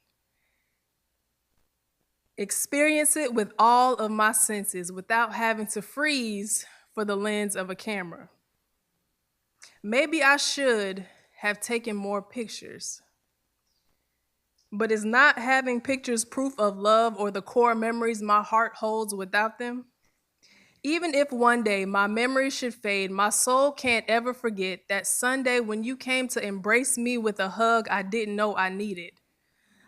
Experience it with all of my senses without having to freeze for the lens of a camera. Maybe I should have taken more pictures. But is not having pictures proof of love or the core memories my heart holds without them? Even if one day my memory should fade, my soul can't ever forget that Sunday when you came to embrace me with a hug I didn't know I needed.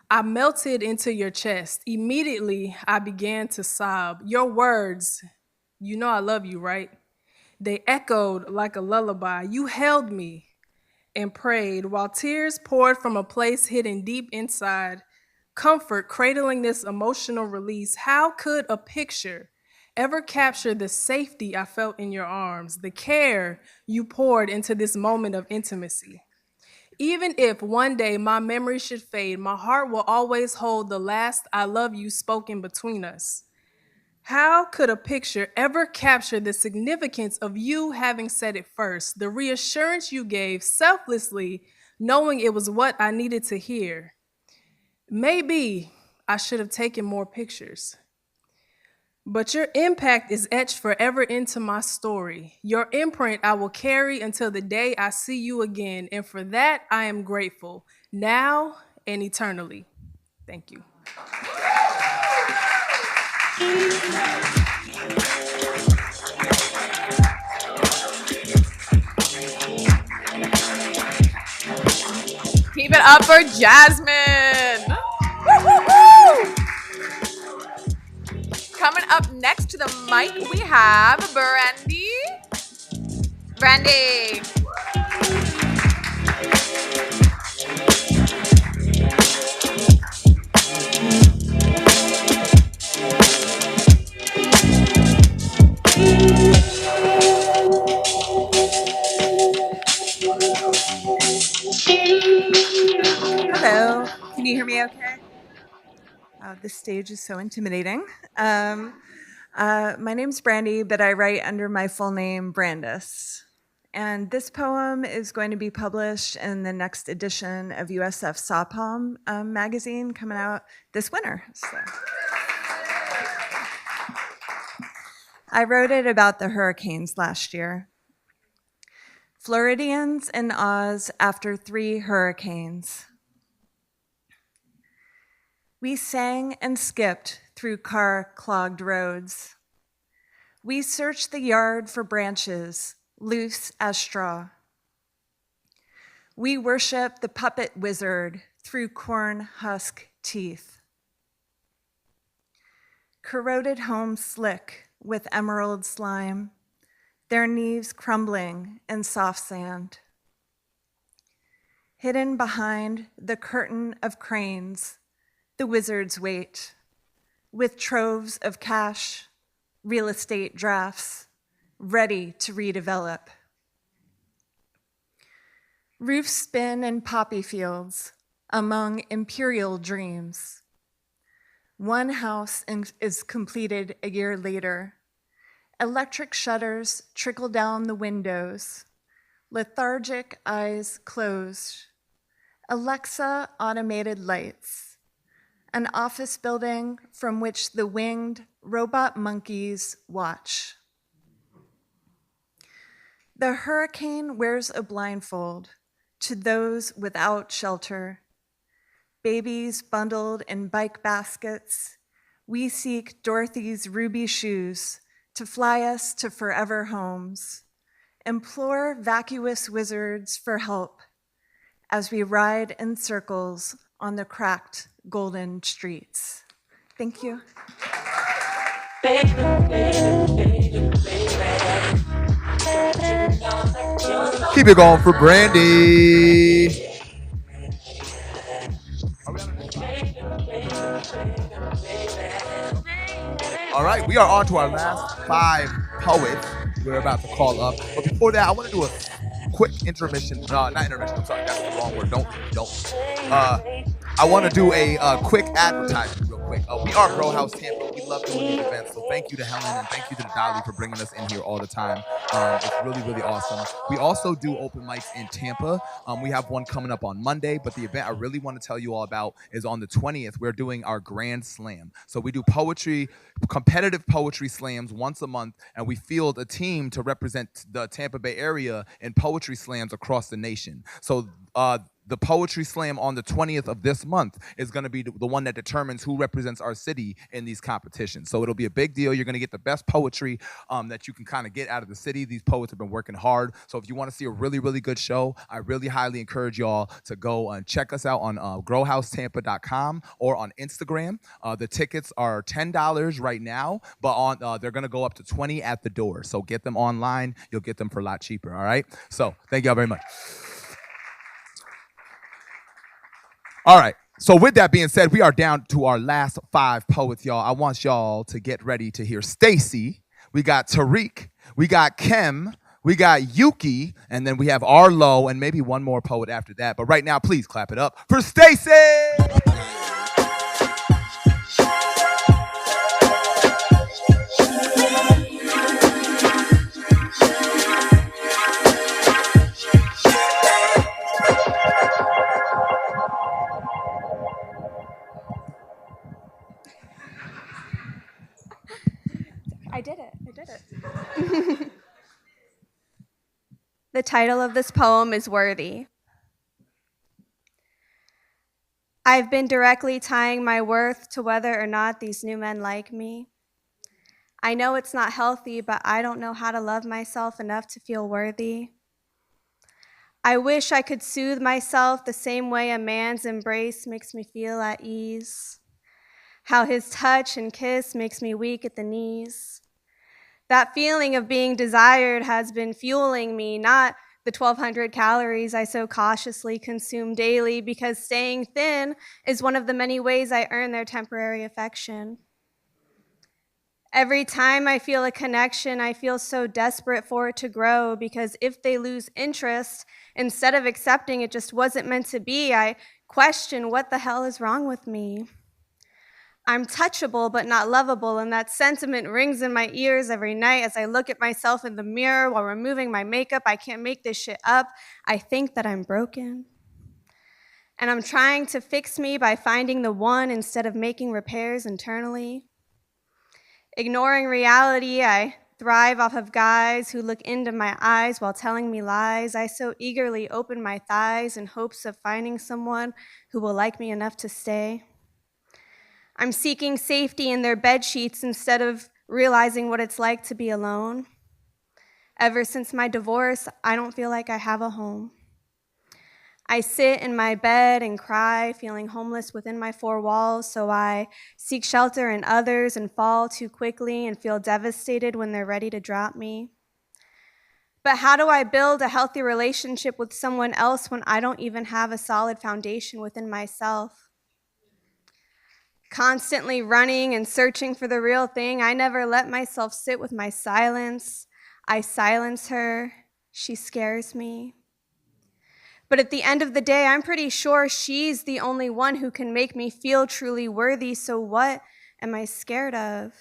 I melted into your chest. Immediately, I began to sob. Your words, you know I love you, right? They echoed like a lullaby. You held me and prayed while tears poured from a place hidden deep inside, comfort cradling this emotional release. How could a picture ever capture the safety I felt in your arms, the care you poured into this moment of intimacy? Even if one day my memory should fade, my heart will always hold the last I love you spoken between us. How could a picture ever capture the significance of you having said it first, the reassurance you gave selflessly, knowing it was what I needed to hear? Maybe I should have taken more pictures. But your impact is etched forever into my story. Your imprint I will carry until the day I see you again, and for that I am grateful, now and eternally. Thank you. Keep it up for Jasmine. Coming up next to the mic, we have Brandy. Brandy. Hello, can you hear me okay? This stage is so intimidating. My name's Brandy, but I write under my full name, Brandis. And this poem is going to be published in the next edition of USF Saw Poem magazine coming out this winter. So. I wrote it about the hurricanes last year. Floridians in Oz after 3 hurricanes. We sang and skipped through car-clogged roads. We searched the yard for branches, loose as straw. We worshiped the puppet wizard through corn husk teeth. Corroded homes slick with emerald slime, their knees crumbling in soft sand. Hidden behind the curtain of cranes, the wizards wait, with troves of cash, real estate drafts, ready to redevelop. Roofs spin in poppy fields among imperial dreams. One house is completed a year later. Electric shutters trickle down the windows. Lethargic eyes closed. Alexa automated lights. An office building from which the winged robot monkeys watch. The hurricane wears a blindfold to those without shelter. Babies bundled in bike baskets, we seek Dorothy's ruby shoes to fly us to forever homes. Implore vacuous wizards for help as we ride in circles on the cracked golden streets. Thank you. Keep it going for Brandy. All right, we are on to our last 5 poets we're about to call up. But before that, I want to do a quick intermission. Not intermission, I'm sorry, that's the wrong word. Don't. I want to do a quick advertisement real quick. We are GrowHouse Tampa. We love doing these events. So thank you to Helen and thank you to Dalí for bringing us in here all the time. It's really, really awesome. We also do open mics in Tampa. We have one coming up on Monday, but the event I really want to tell you all about is on the 20th. We're doing our Grand Slam. So we do poetry, competitive poetry slams once a month, and we field a team to represent the Tampa Bay area in poetry slams across the nation. So the poetry slam on the 20th of this month is going to be the one that determines who represents our city in these competitions. So it'll be a big deal. You're going to get the best poetry that you can kind of get out of the city. These poets have been working hard. So if you want to see a really, really good show, I really highly encourage y'all to go and check us out on growhousetampa.com or on Instagram. The tickets are $10 right now, but they're going to go up to $20 at the door. So get them online. You'll get them for a lot cheaper, all right? So thank y'all very much. All right, so with that being said, we are down to our last 5 poets, y'all. I want y'all to get ready to hear Stacy. We got Tariq, we got Kim, we got Yuki, and then we have Arlo, and maybe one more poet after that. But right now, please clap it up for Stacy! I did it. The title of this poem is Worthy. I've been directly tying my worth to whether or not these new men like me. I know it's not healthy, but I don't know how to love myself enough to feel worthy. I wish I could soothe myself the same way a man's embrace makes me feel at ease. How his touch and kiss makes me weak at the knees. That feeling of being desired has been fueling me, not the 1,200 calories I so cautiously consume daily, because staying thin is one of the many ways I earn their temporary affection. Every time I feel a connection, I feel so desperate for it to grow, because if they lose interest, instead of accepting it just wasn't meant to be, I question what the hell is wrong with me. I'm touchable but not lovable, and that sentiment rings in my ears every night as I look at myself in the mirror while removing my makeup. I can't make this shit up. I think that I'm broken. And I'm trying to fix me by finding the one instead of making repairs internally. Ignoring reality, I thrive off of guys who look into my eyes while telling me lies. I so eagerly open my thighs in hopes of finding someone who will like me enough to stay. I'm seeking safety in their bed sheets instead of realizing what it's like to be alone. Ever since my divorce, I don't feel like I have a home. I sit in my bed and cry, feeling homeless within my four walls, so I seek shelter in others and fall too quickly and feel devastated when they're ready to drop me. But how do I build a healthy relationship with someone else when I don't even have a solid foundation within myself? Constantly running and searching for the real thing, I never let myself sit with my silence. I silence her. She scares me. But at the end of the day, I'm pretty sure she's the only one who can make me feel truly worthy, so what am I scared of?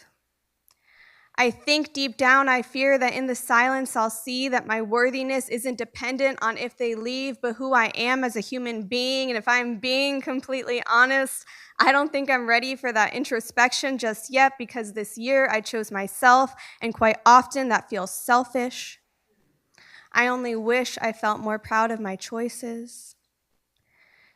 I think deep down I fear that in the silence I'll see that my worthiness isn't dependent on if they leave, but who I am as a human being. And if I'm being completely honest, I don't think I'm ready for that introspection just yet, because this year I chose myself, and quite often that feels selfish. I only wish I felt more proud of my choices.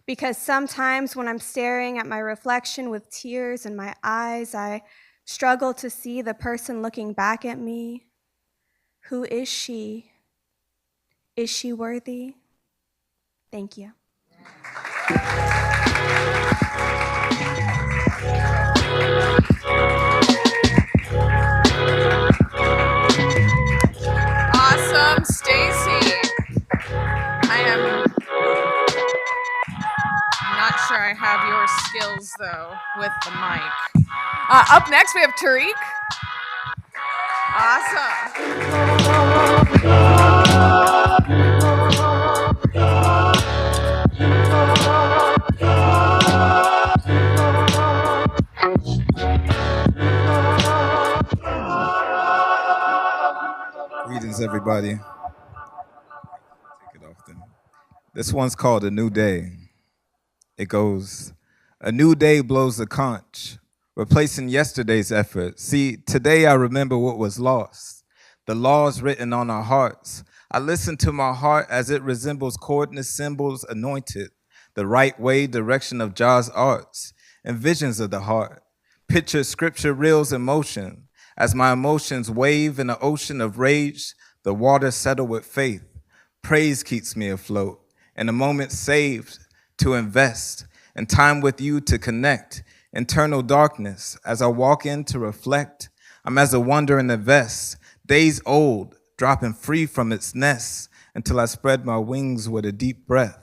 Because sometimes when I'm staring at my reflection with tears in my eyes, I struggle to see the person looking back at me. Who is she? Is she worthy? Thank you. Awesome, Stacy. I am not sure I have your skills, though, with the mic. Up next, we have Tariq. Greetings, everybody. Take it off then. This one's called A New Day. It goes, a new day blows a conch, replacing yesterday's effort. See, today I remember what was lost, the laws written on our hearts. I listen to my heart as it resembles coordinate symbols anointed, the right way, direction of Jah's arts, and visions of the heart. Picture scripture reels in motion. As my emotions wave in an ocean of rage, the waters settle with faith. Praise keeps me afloat, and a moment saved to invest, and time with you to connect. Internal darkness, as I walk in to reflect, I'm as a wonder in the vest, days old, dropping free from its nest, until I spread my wings with a deep breath.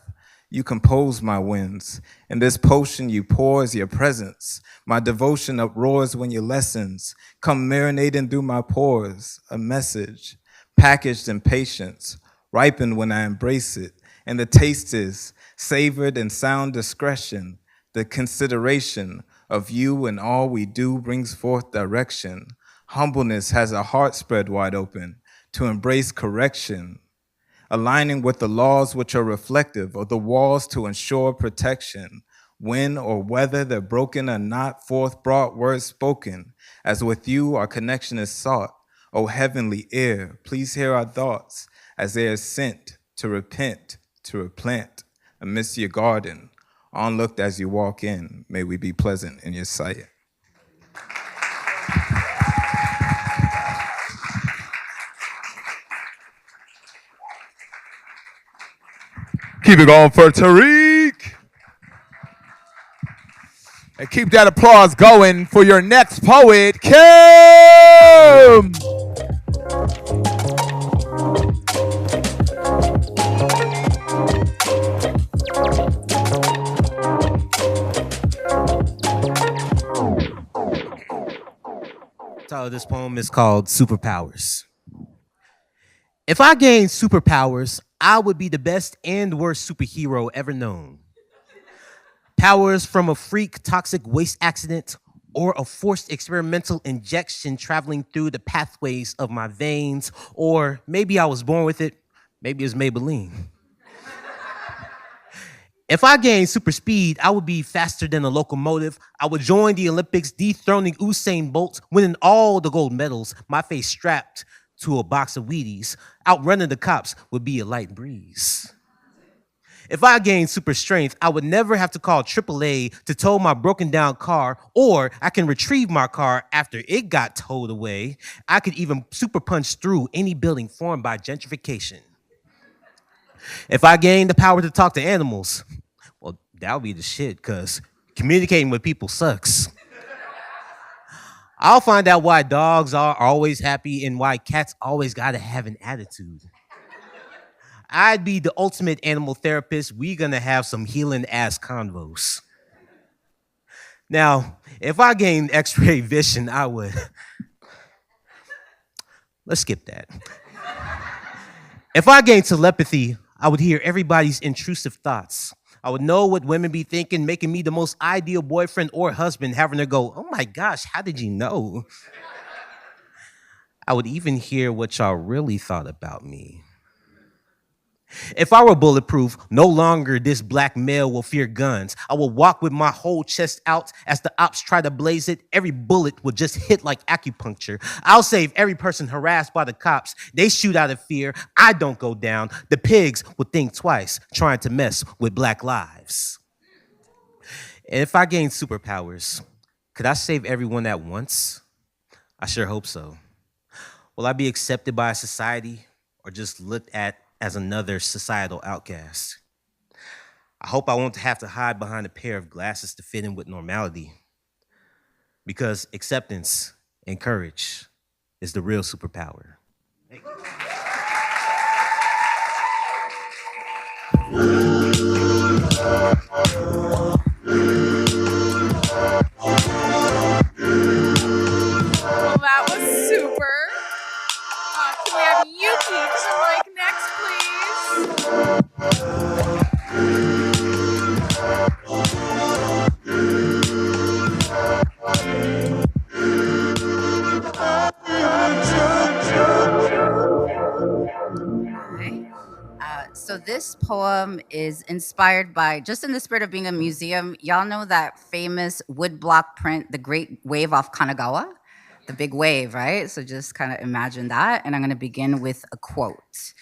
You compose my winds, and this potion you pour is your presence. My devotion uproars when your lessons come marinating through my pores. A message packaged in patience, ripened when I embrace it, and the taste is savored in sound discretion. The consideration of you and all we do brings forth direction. Humbleness has a heart spread wide open to embrace correction, aligning with the laws which are reflective of the walls to ensure protection. When or whether they're broken or not, forth brought words spoken. As with you our connection is sought. O heavenly ear, please hear our thoughts as they are sent to repent, to replant amidst your garden. Unlooked as you walk in, may we be pleasant in your sight. Keep it going for Tariq. And keep that applause going for your next poet, Kim. The title of this poem is called Superpowers. If I gained superpowers, I would be the best and worst superhero ever known. Powers from a freak toxic waste accident or a forced experimental injection traveling through the pathways of my veins, or maybe I was born with it, maybe it's Maybelline. If I gained super speed, I would be faster than a locomotive. I would join the Olympics, dethroning Usain Bolt, winning all the gold medals, my face strapped to a box of Wheaties. Outrunning the cops would be a light breeze. If I gained super strength, I would never have to call AAA to tow my broken down car, or I can retrieve my car after it got towed away. I could even super punch through any building formed by gentrification. If I gained the power to talk to animals, well, that would be the shit, because communicating with people sucks. I'll find out why dogs are always happy and why cats always gotta have an attitude. I'd be the ultimate animal therapist. We're gonna have some healing ass convos. Now, if I gained X-ray vision, I would. Let's skip that. If I gained telepathy, I would hear everybody's intrusive thoughts. I would know what women be thinking, making me the most ideal boyfriend or husband, having her go, oh my gosh, how did you know? I would even hear what y'all really thought about me. If I were bulletproof, no longer this black male will fear guns. I will walk with my whole chest out as the ops try to blaze it. Every bullet would just hit like acupuncture. I'll save every person harassed by the cops. They shoot out of fear. I don't go down. The pigs would think twice trying to mess with black lives. And if I gained superpowers, could I save everyone at once? I sure hope so. Will I be accepted by society or just looked at as another societal outcast? I hope I won't have to hide behind a pair of glasses to fit in with normality, because acceptance and courage is the real superpower. Well, that was super. Can we have Yuki to mic next, So this poem is inspired by, just in the spirit of being a museum, y'all know that famous woodblock print, The Great Wave off Kanagawa? The big wave, right? So just kind of imagine that. And I'm gonna begin with a quote.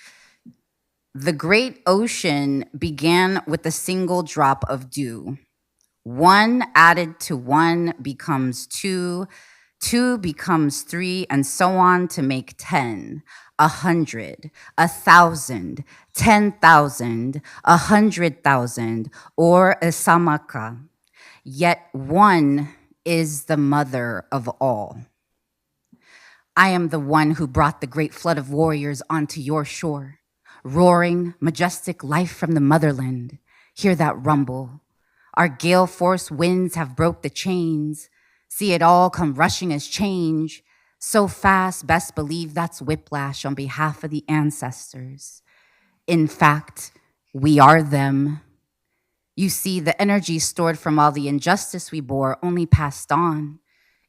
The great ocean began with a single drop of dew. One added to one becomes two, two becomes three, and so on to make 10, 100, 1,000, 10,000, 100,000, or a samaka. Yet one is the mother of all. I am the one who brought the great flood of warriors onto your shore. Roaring, majestic life from the motherland. Hear that rumble. Our gale force winds have broke the chains. See it all come rushing as change. So fast, best believe that's whiplash on behalf of the ancestors. In fact, we are them. You see, the energy stored from all the injustice we bore only passed on.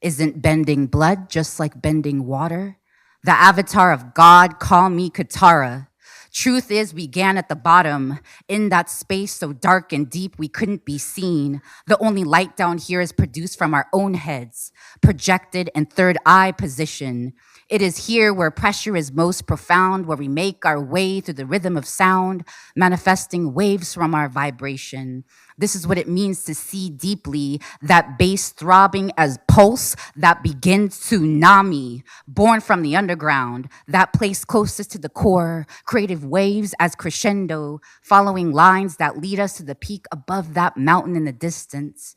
Isn't bending blood just like bending water? The avatar of God, call me Katara. Truth is, we began at the bottom, in that space so dark and deep we couldn't be seen. The only light down here is produced from our own heads, projected in third eye position. It is here where pressure is most profound, where we make our way through the rhythm of sound, manifesting waves from our vibration. This is what it means to see deeply, that bass throbbing as pulse that begins tsunami, born from the underground, that place closest to the core, creative waves as crescendo, following lines that lead us to the peak above that mountain in the distance.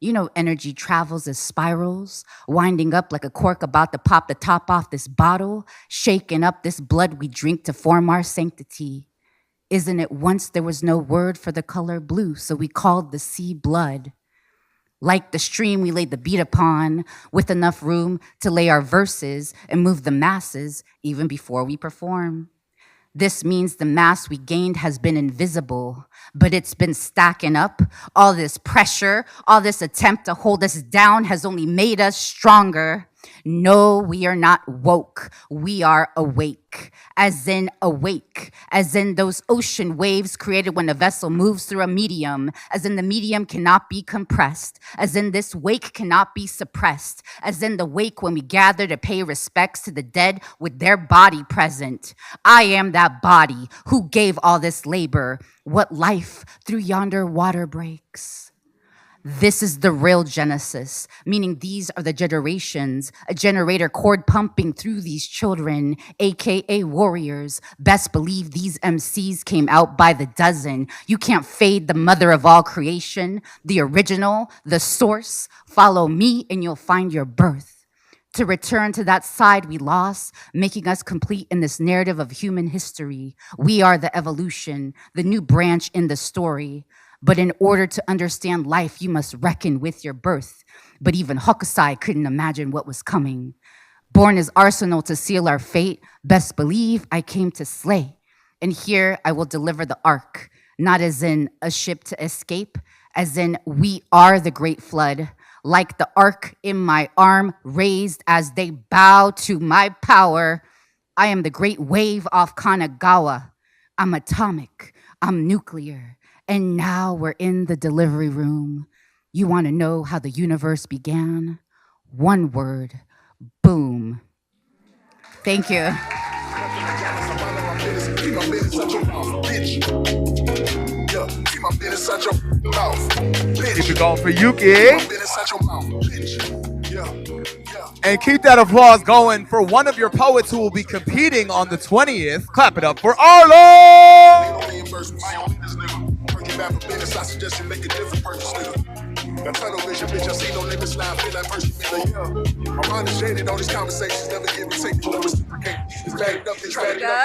You know, energy travels as spirals, winding up like a cork about to pop the top off this bottle, shaking up this blood we drink to form our sanctity. Isn't it once there was no word for the color blue, so we called the sea blood? Like the stream we laid the beat upon, with enough room to lay our verses and move the masses even before we perform. This means the mass we gained has been invisible, but it's been stacking up. All this pressure, all this attempt to hold us down has only made us stronger. No, we are not woke. We are awake, as in awake, as in those ocean waves created when a vessel moves through a medium, as in the medium cannot be compressed, as in this wake cannot be suppressed, as in the wake when we gather to pay respects to the dead with their body present. I am that body who gave all this labor. What life through yonder water breaks. This is the real Genesis, meaning these are the generations, a generator cord pumping through these children, AKA warriors. Best believe these MCs came out by the dozen. You can't fade the mother of all creation, the original, the source. Follow me and you'll find your birth. To return to that side we lost, making us complete in this narrative of human history. We are the evolution, the new branch in the story. But in order to understand life, you must reckon with your birth. But even Hokusai couldn't imagine what was coming. Born as arsenal to seal our fate, best believe I came to slay. And here I will deliver the ark, not as in a ship to escape, as in we are the great flood. Like the ark in my arm raised as they bow to my power. I am the great wave off Kanagawa. I'm atomic, I'm nuclear. And now we're in the delivery room. You want to know how the universe began? One word, boom. Thank you. Keep it going for Yuki. And keep that applause going for one of your poets who will be competing on the 20th. Clap it up for Arlo! I suggest you make a different purchase, nigga. That tunnel vision, bitch, I see no limits, now I feel like first, my mind is jaded, all these conversations never give me take, no reciprocate. It's bagged up, it's bagged up,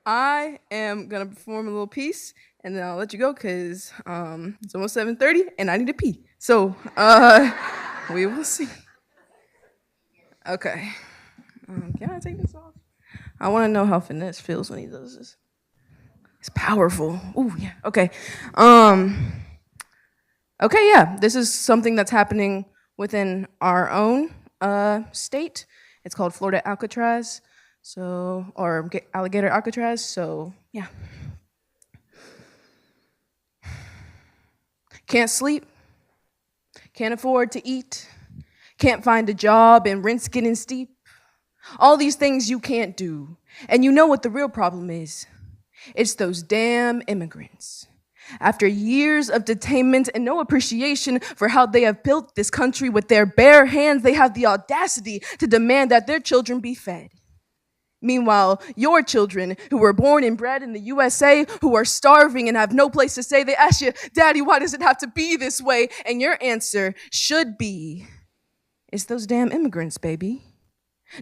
I am gonna perform a little piece, and then I'll let you go, because it's almost 7:30, and I need to pee. So, we will see. Okay. Can I take this off? I want to know how Finesse feels when he does this. It's powerful. Ooh, yeah. Okay. Okay, yeah. This is something that's happening within our own state. It's called Florida Alcatraz, or alligator Alcatraz. So, yeah. Can't sleep. Can't afford to eat. Can't find a job, and rent's getting steep. All these things you can't do. And you know what the real problem is? It's those damn immigrants. After years of detainment and no appreciation for how they have built this country with their bare hands, they have the audacity to demand that their children be fed. Meanwhile, your children who were born and bred in the USA, who are starving and have no place to stay, they ask you, Daddy, why does it have to be this way? And your answer should be, it's those damn immigrants, baby.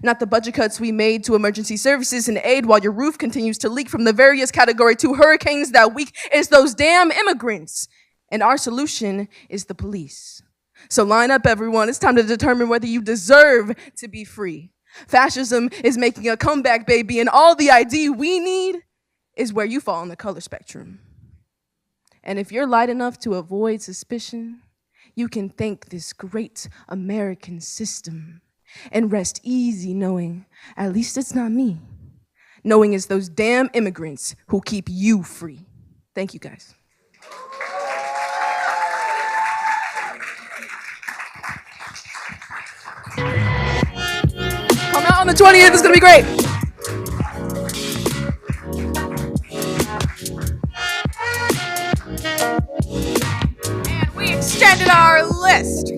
Not the budget cuts we made to emergency services and aid while your roof continues to leak from the various Category 2 hurricanes that week. It's those damn immigrants. And our solution is the police. So line up, everyone. It's time to determine whether you deserve to be free. Fascism is making a comeback, baby, and all the ID we need is where you fall on the color spectrum. And if you're light enough to avoid suspicion, you can thank this great American system and rest easy knowing at least it's not me. Knowing it's those damn immigrants who keep you free. Thank you, guys. Come out on the 20th, it's gonna be great. And we extended our list.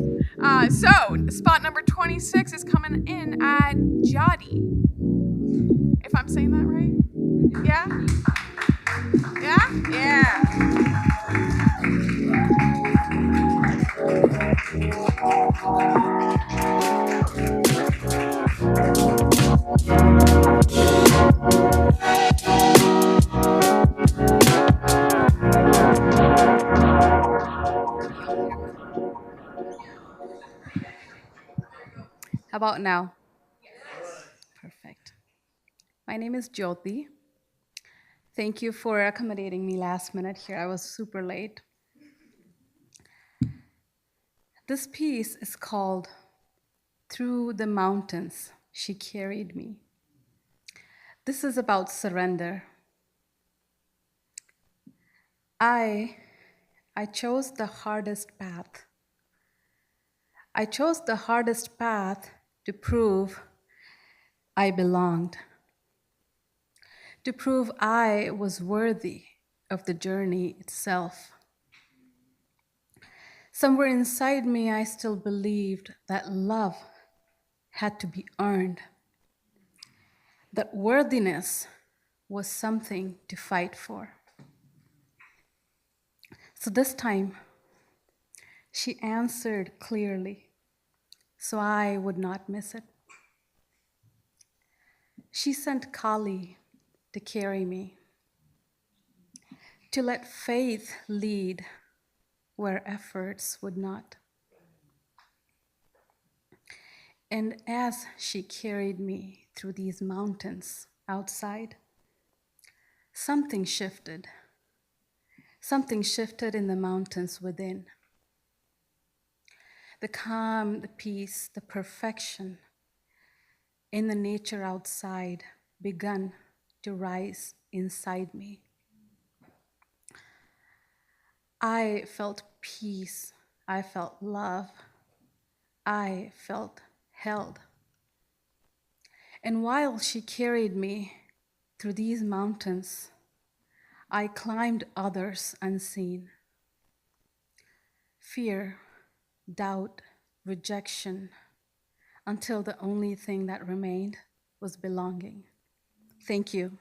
So, spot number 26 is coming in at Jadi. If I'm saying that right? Yeah? Yeah? Yeah. How about now? Perfect. My name is Jyoti. Thank you for accommodating me last minute here. I was super late. This piece is called Through the Mountains She Carried Me. This is about surrender. I chose the hardest path. I chose the hardest path to prove I belonged, to prove I was worthy of the journey itself. Somewhere inside me, I still believed that love had to be earned, that worthiness was something to fight for. So this time, she answered clearly, so I would not miss it. She sent Kali to carry me, to let faith lead where efforts would not. And as she carried me through these mountains outside, something shifted. Something shifted in the mountains within. The calm, the peace, the perfection in the nature outside begun to rise inside me. I felt peace. I felt love. I felt held. And while she carried me through these mountains, I climbed others unseen. Fear, doubt, rejection, until the only thing that remained was belonging. Thank you.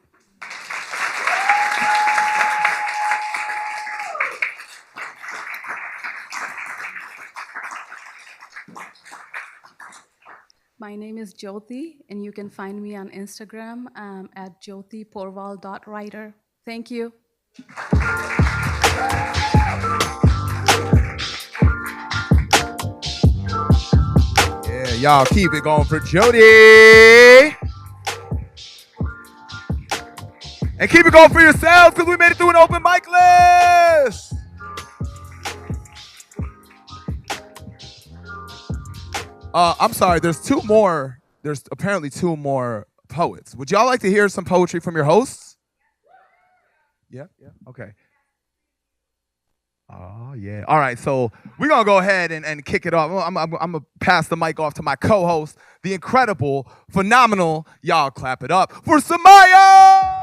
My name is Jyoti, and you can find me on Instagram at jyotiporval.writer. Thank you. Yeah, y'all keep it going for Jody. And keep it going for yourselves, because we made it through an open mic list. I'm sorry, there's apparently two more poets. Would y'all like to hear some poetry from your hosts? Yeah, okay. Oh, yeah. All right, so we're going to go ahead and kick it off. I'm going to pass the mic off to my co-host, the incredible, phenomenal, y'all clap it up for Samaya!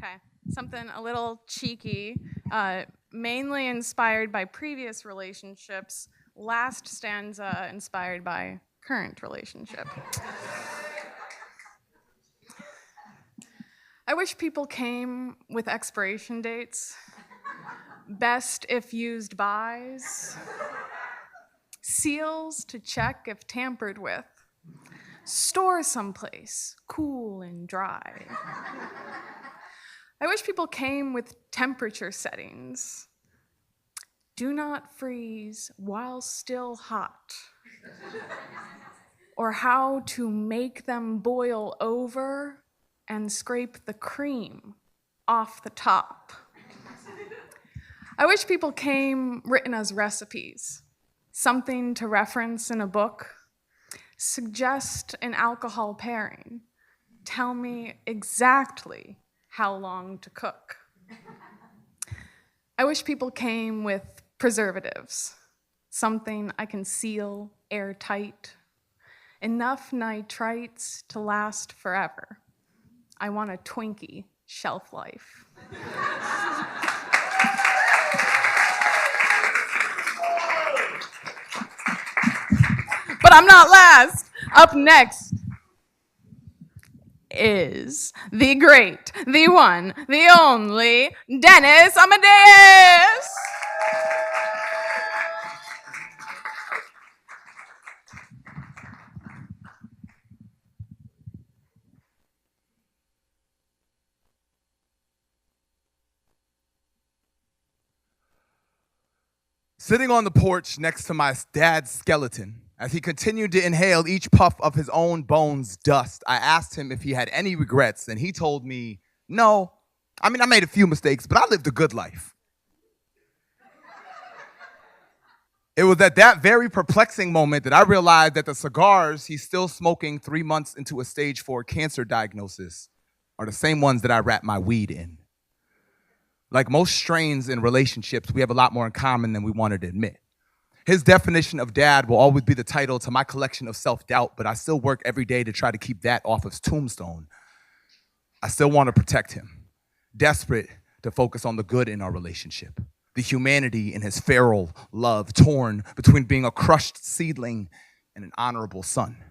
Okay, something a little cheeky, mainly inspired by previous relationships, last stanza inspired by current relationship. I wish people came with expiration dates, best if used bys, seals to check if tampered with, store someplace cool and dry. I wish people came with temperature settings. Do not freeze while still hot. Or how to make them boil over and scrape the cream off the top. I wish people came written as recipes, something to reference in a book, suggest an alcohol pairing, tell me exactly how long to cook. I wish people came with preservatives, something I can seal airtight, enough nitrites to last forever. I want a Twinkie shelf life. But I'm not last. Up next is the great, the one, the only Dennis Amadeus. Sitting on the porch next to my dad's skeleton As he continued to inhale each puff of his own bones dust, I asked him if he had any regrets, and he told me, no. I mean, I made a few mistakes, but I lived a good life. It was at that very perplexing moment that I realized that the cigars he's still smoking 3 months into a stage 4 cancer diagnosis are the same ones that I wrap my weed in. Like most strains in relationships, we have a lot more in common than we wanted to admit. His definition of dad will always be the title to my collection of self-doubt, but I still work every day to try to keep that off his tombstone. I still want to protect him, desperate to focus on the good in our relationship, the humanity in his feral love, torn between being a crushed seedling and an honorable son,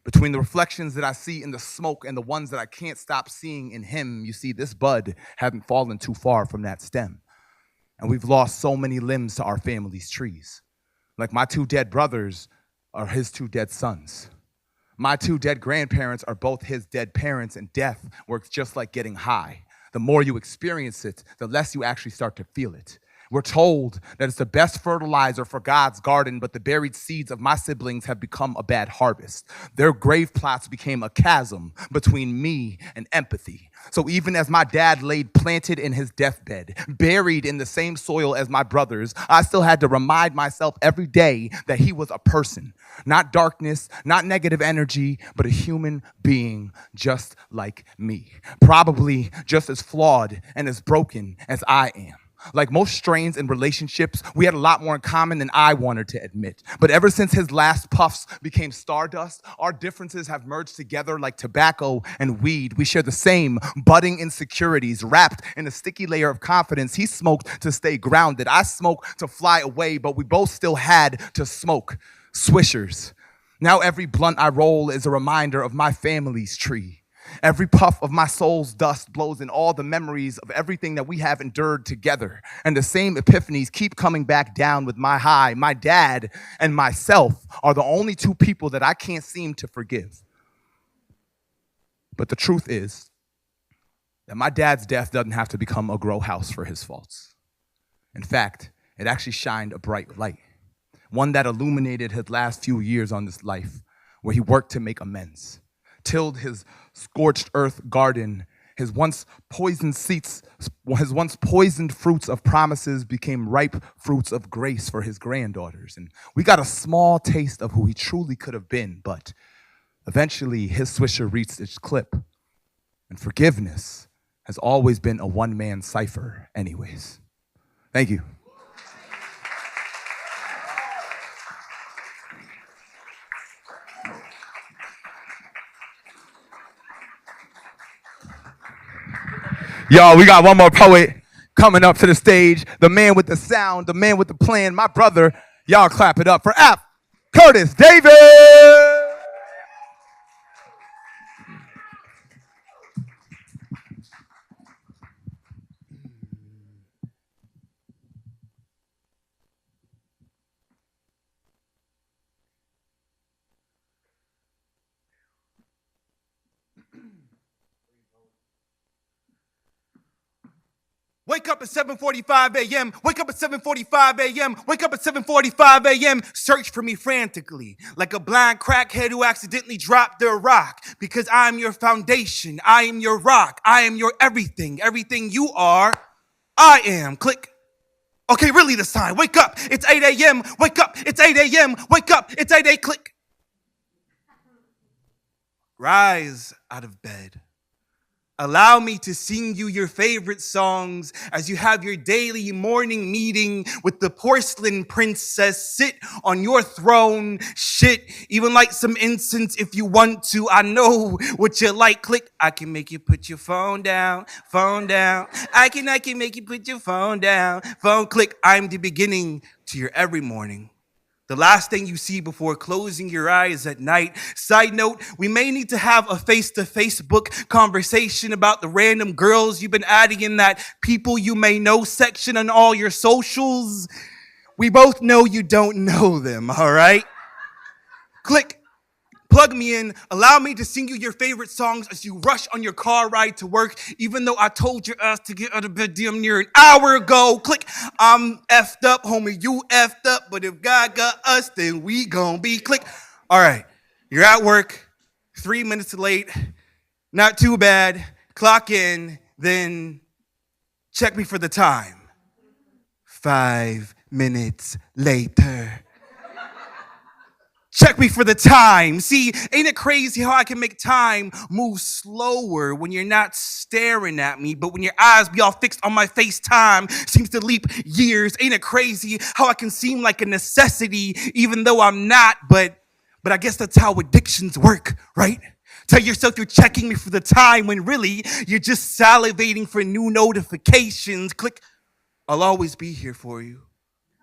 between the reflections that I see in the smoke and the ones that I can't stop seeing in him. You see, this bud hadn't fallen too far from that stem, and we've lost so many limbs to our family's trees. Like my 2 dead brothers are his 2 dead sons. My 2 dead grandparents are both his dead parents, and death works just like getting high. The more you experience it, the less you actually start to feel it. We're told that it's the best fertilizer for God's garden, but the buried seeds of my siblings have become a bad harvest. Their grave plots became a chasm between me and empathy. So even as my dad laid planted in his deathbed, buried in the same soil as my brothers, I still had to remind myself every day that he was a person. Not darkness, not negative energy, but a human being just like me. Probably just as flawed and as broken as I am. Like most strains in relationships, we had a lot more in common than I wanted to admit. But ever since his last puffs became stardust, our differences have merged together like tobacco and weed. We share the same budding insecurities wrapped in a sticky layer of confidence. He smoked to stay grounded. I smoked to fly away, but we both still had to smoke. Swishers. Now every blunt I roll is a reminder of my family's tree. Every puff of my soul's dust blows in all the memories of everything that we have endured together. And the same epiphanies keep coming back down with my high. My dad and myself are the only 2 people that I can't seem to forgive. But the truth is that my dad's death doesn't have to become a GrowHouse for his faults. In fact, it actually shined a bright light, one that illuminated his last few years on this life, where he worked to make amends, tilled his scorched earth garden. His once poisoned fruits of promises became ripe fruits of grace for his granddaughters. And we got a small taste of who he truly could have been, but eventually his swisher reached its clip. And forgiveness has always been a one-man cipher anyways. Thank you. Y'all, we got one more poet coming up to the stage. The man with the sound, the man with the plan, my brother. Y'all clap it up for Curtis Davis. Wake up at 7:45 a.m. Wake up at 7:45 a.m. Wake up at 7:45 a.m. Search for me frantically, like a blind crackhead who accidentally dropped their rock. Because I'm your foundation. I am your rock. I am your everything. Everything you are, I am. Click. Okay, really this time. Wake up. It's 8 a.m. Wake up. It's 8 a.m. Wake up. It's 8 a.m. Click. Rise out of bed. Allow me to sing you your favorite songs as you have your daily morning meeting with the porcelain princess. Sit on your throne, shit, even light some incense if you want to. I know what you like. Click. I can make you put your phone down, phone down. I can make you put your phone down, phone. Click. I'm the beginning to your every morning. The last thing you see before closing your eyes at night. Side note, we may need to have a face-to-face book conversation about the random girls you've been adding in that people you may know section on all your socials. We both know you don't know them, all right? Click. Plug me in, allow me to sing you your favorite songs as you rush on your car ride to work, even though I told your ass to get out of bed damn near an hour ago. Click, I'm effed up, homie, you effed up, but if God got us, then we gon' be click. All right, you're at work, 3 minutes late, not too bad, clock in, then check me for the time. 5 minutes later. Check me for the time. See, ain't it crazy how I can make time move slower when you're not staring at me, but when your eyes be all fixed on my face, time seems to leap years. Ain't it crazy how I can seem like a necessity even though I'm not, but I guess that's how addictions work, right? Tell yourself you're checking me for the time when really you're just salivating for new notifications. Click, I'll always be here for you,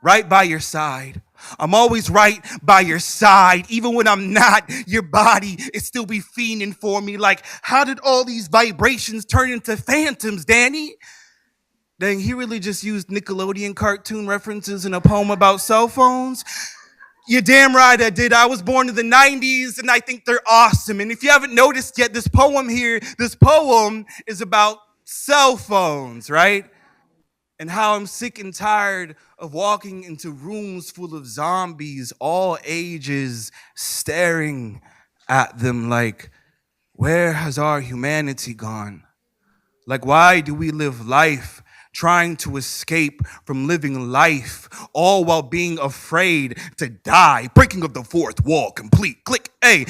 right by your side. I'm always right by your side. Even when I'm not, your body is still be fiending for me. Like, how did all these vibrations turn into phantoms, Danny? Dang, he really just used Nickelodeon cartoon references in a poem about cell phones? You're damn right I did. I was born in the 90s, and I think they're awesome. And if you haven't noticed yet, this poem is about cell phones, right? And how I'm sick and tired of walking into rooms full of zombies, all ages, staring at them like, where has our humanity gone? Like, why do we live life trying to escape from living life, all while being afraid to die? Breaking of the fourth wall, complete. Click, hey.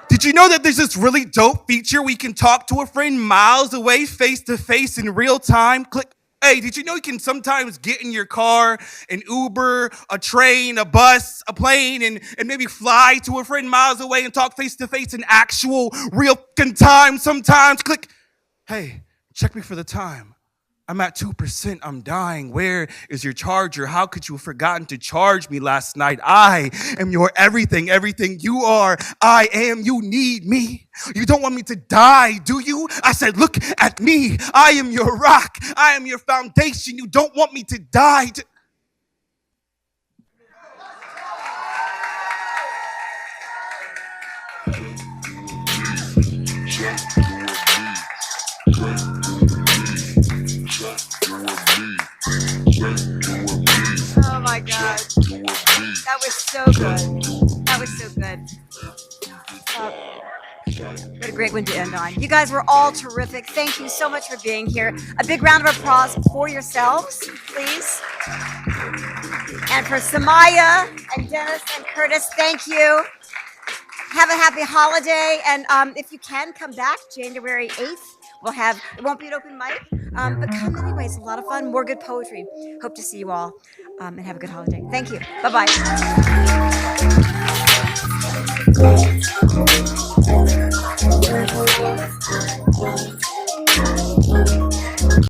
Did you know that there's this really dope feature we can talk to a friend miles away, face to face in real time? Click. Hey, did you know you can sometimes get in your car, an Uber, a train, a bus, a plane, and maybe fly to a friend miles away and talk face to face in actual real time sometimes? Click. Hey, check me for the time. I'm at 2%, I'm dying. Where is your charger? How could you have forgotten to charge me last night? I am your everything, everything you are. I am, you need me. You don't want me to die, do you? I said, look at me. I am your rock. I am your foundation. You don't want me to die. Oh my God. That was so good. That was so good. What a great one to end on. You guys were all terrific. Thank you so much for being here. A big round of applause for yourselves, please. And for Samaya and Dennis and Curtis, thank you. Have a happy holiday. And if you can, come back January 8th. It won't be an open mic, but come anyways. A lot of fun, more good poetry. Hope to see you all and have a good holiday. Thank you. Bye-bye.